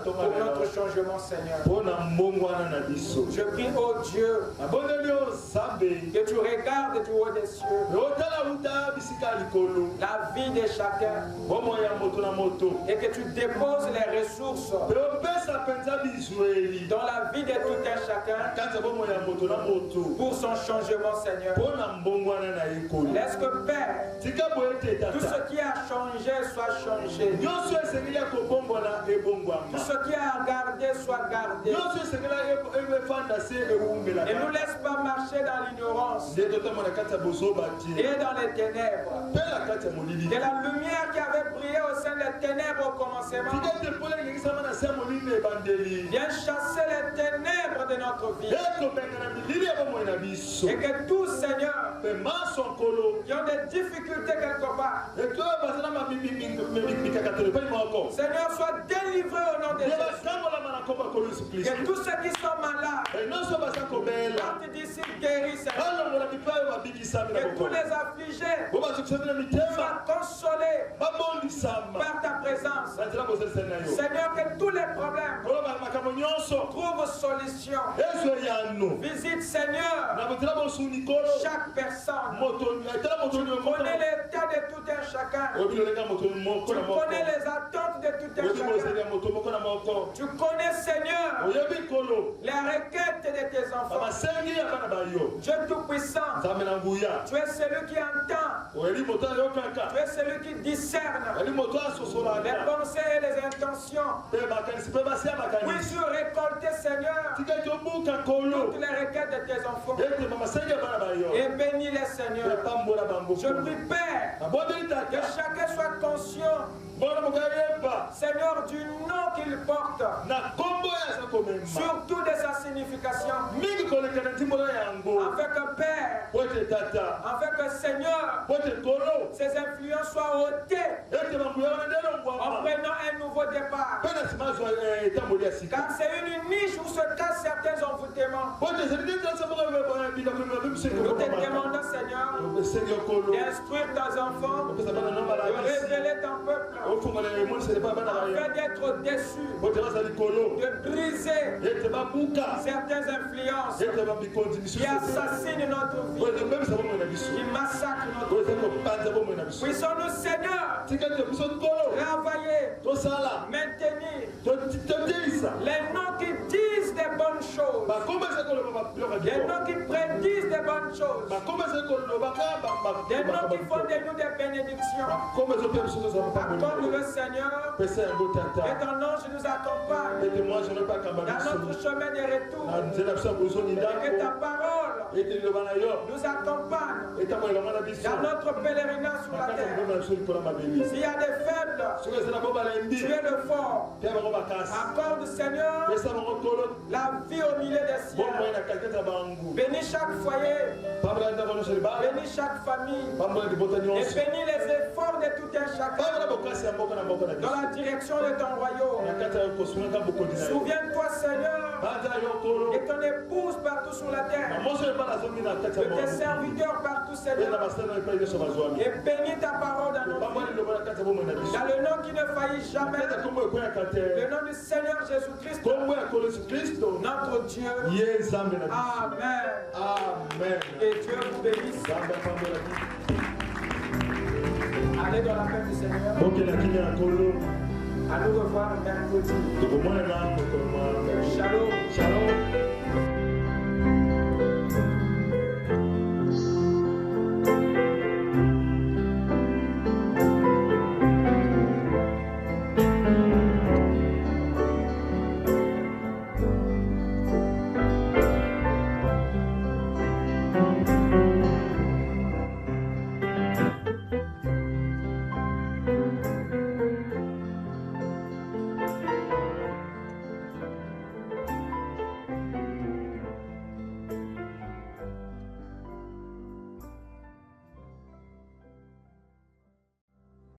pour notre changement, Seigneur. Je prie, oh Dieu, que tu regardes du haut des cieux la vie de chacun et que tu déposes les ressources dans la vie de tout un chacun, pour son changement, Seigneur. Laisse que Père, tout ce qui a changé soit changé. Tout ce qui a gardé soit gardé. Et ne nous laisse pas marcher dans l'ignorance et dans les ténèbres. Que la lumière qui avait brillé au sein des ténèbres au commencement vienne chasser les ténèbres de notre vie. Et que tous, Seigneur, qui ont des difficultés quelque part, Seigneur, soient délivrés au nom de Jésus. Que tous ceux qui sont malades partent d'ici guéris, Seigneur. Que tous les affligés soient consolés par ta présence. Seigneur, que tous les problèmes trouvent solution. Visite, Seigneur, chaque personne. Tu connais l'état de tout un chacun. Tu connais les attentes de tout un chacun. Tu connais, Seigneur, les requêtes de tes enfants. Dieu Tout-Puissant, tu es celui qui entend. Tu es celui qui discerne les pensées et les intentions. Puisses-tu récolter, Seigneur, toutes les requêtes de tes enfants. Et bénis-les, Seigneur. Je prie, Père, que chacun soit conscient, Seigneur, du nom qu'il porte, surtout de sa signification. Afin que Père, afin que Seigneur, ces influences soient ôtées en prenant un nouveau départ. Car c'est une niche où se cachent certains envoûtements. Nous te demandons, Seigneur, d'instruire tes enfants, de révéler ton peuple, afin d'être déçus, de briser certaines influences qui assassinent notre vie, qui massacrent notre vie. Puissons-nous, Seigneur, travailler, maintenir les noms qui disent des bonnes choses, les noms qui prédisent des bonnes choses, des noms qui font de nous des bénédictions. Accorde le Seigneur, que ton ange nous accompagne dans notre chemin de retour, et que ta parole nous accompagne dans notre pèlerinage sur la terre. S'il y a des faibles, tu es le fort. Accorde, Seigneur, la vie au milieu des cieux. Bénis chaque foyer, bénis chaque famille, et bénis les efforts de tout un chacun dans la direction de ton royaume. Souviens-toi, Seigneur, de ton épouse partout sur la terre, de tes serviteurs partout, Seigneur, et bénis ta parole dans nos vies. Dans le nom qui ne faillit jamais, le nom du Seigneur Jésus-Christ, notre Dieu. Amen. Amen. Et Dieu vous bénisse. Allez dans la paix du Seigneur. À nous revoir mercredi. Shalom. Shalom.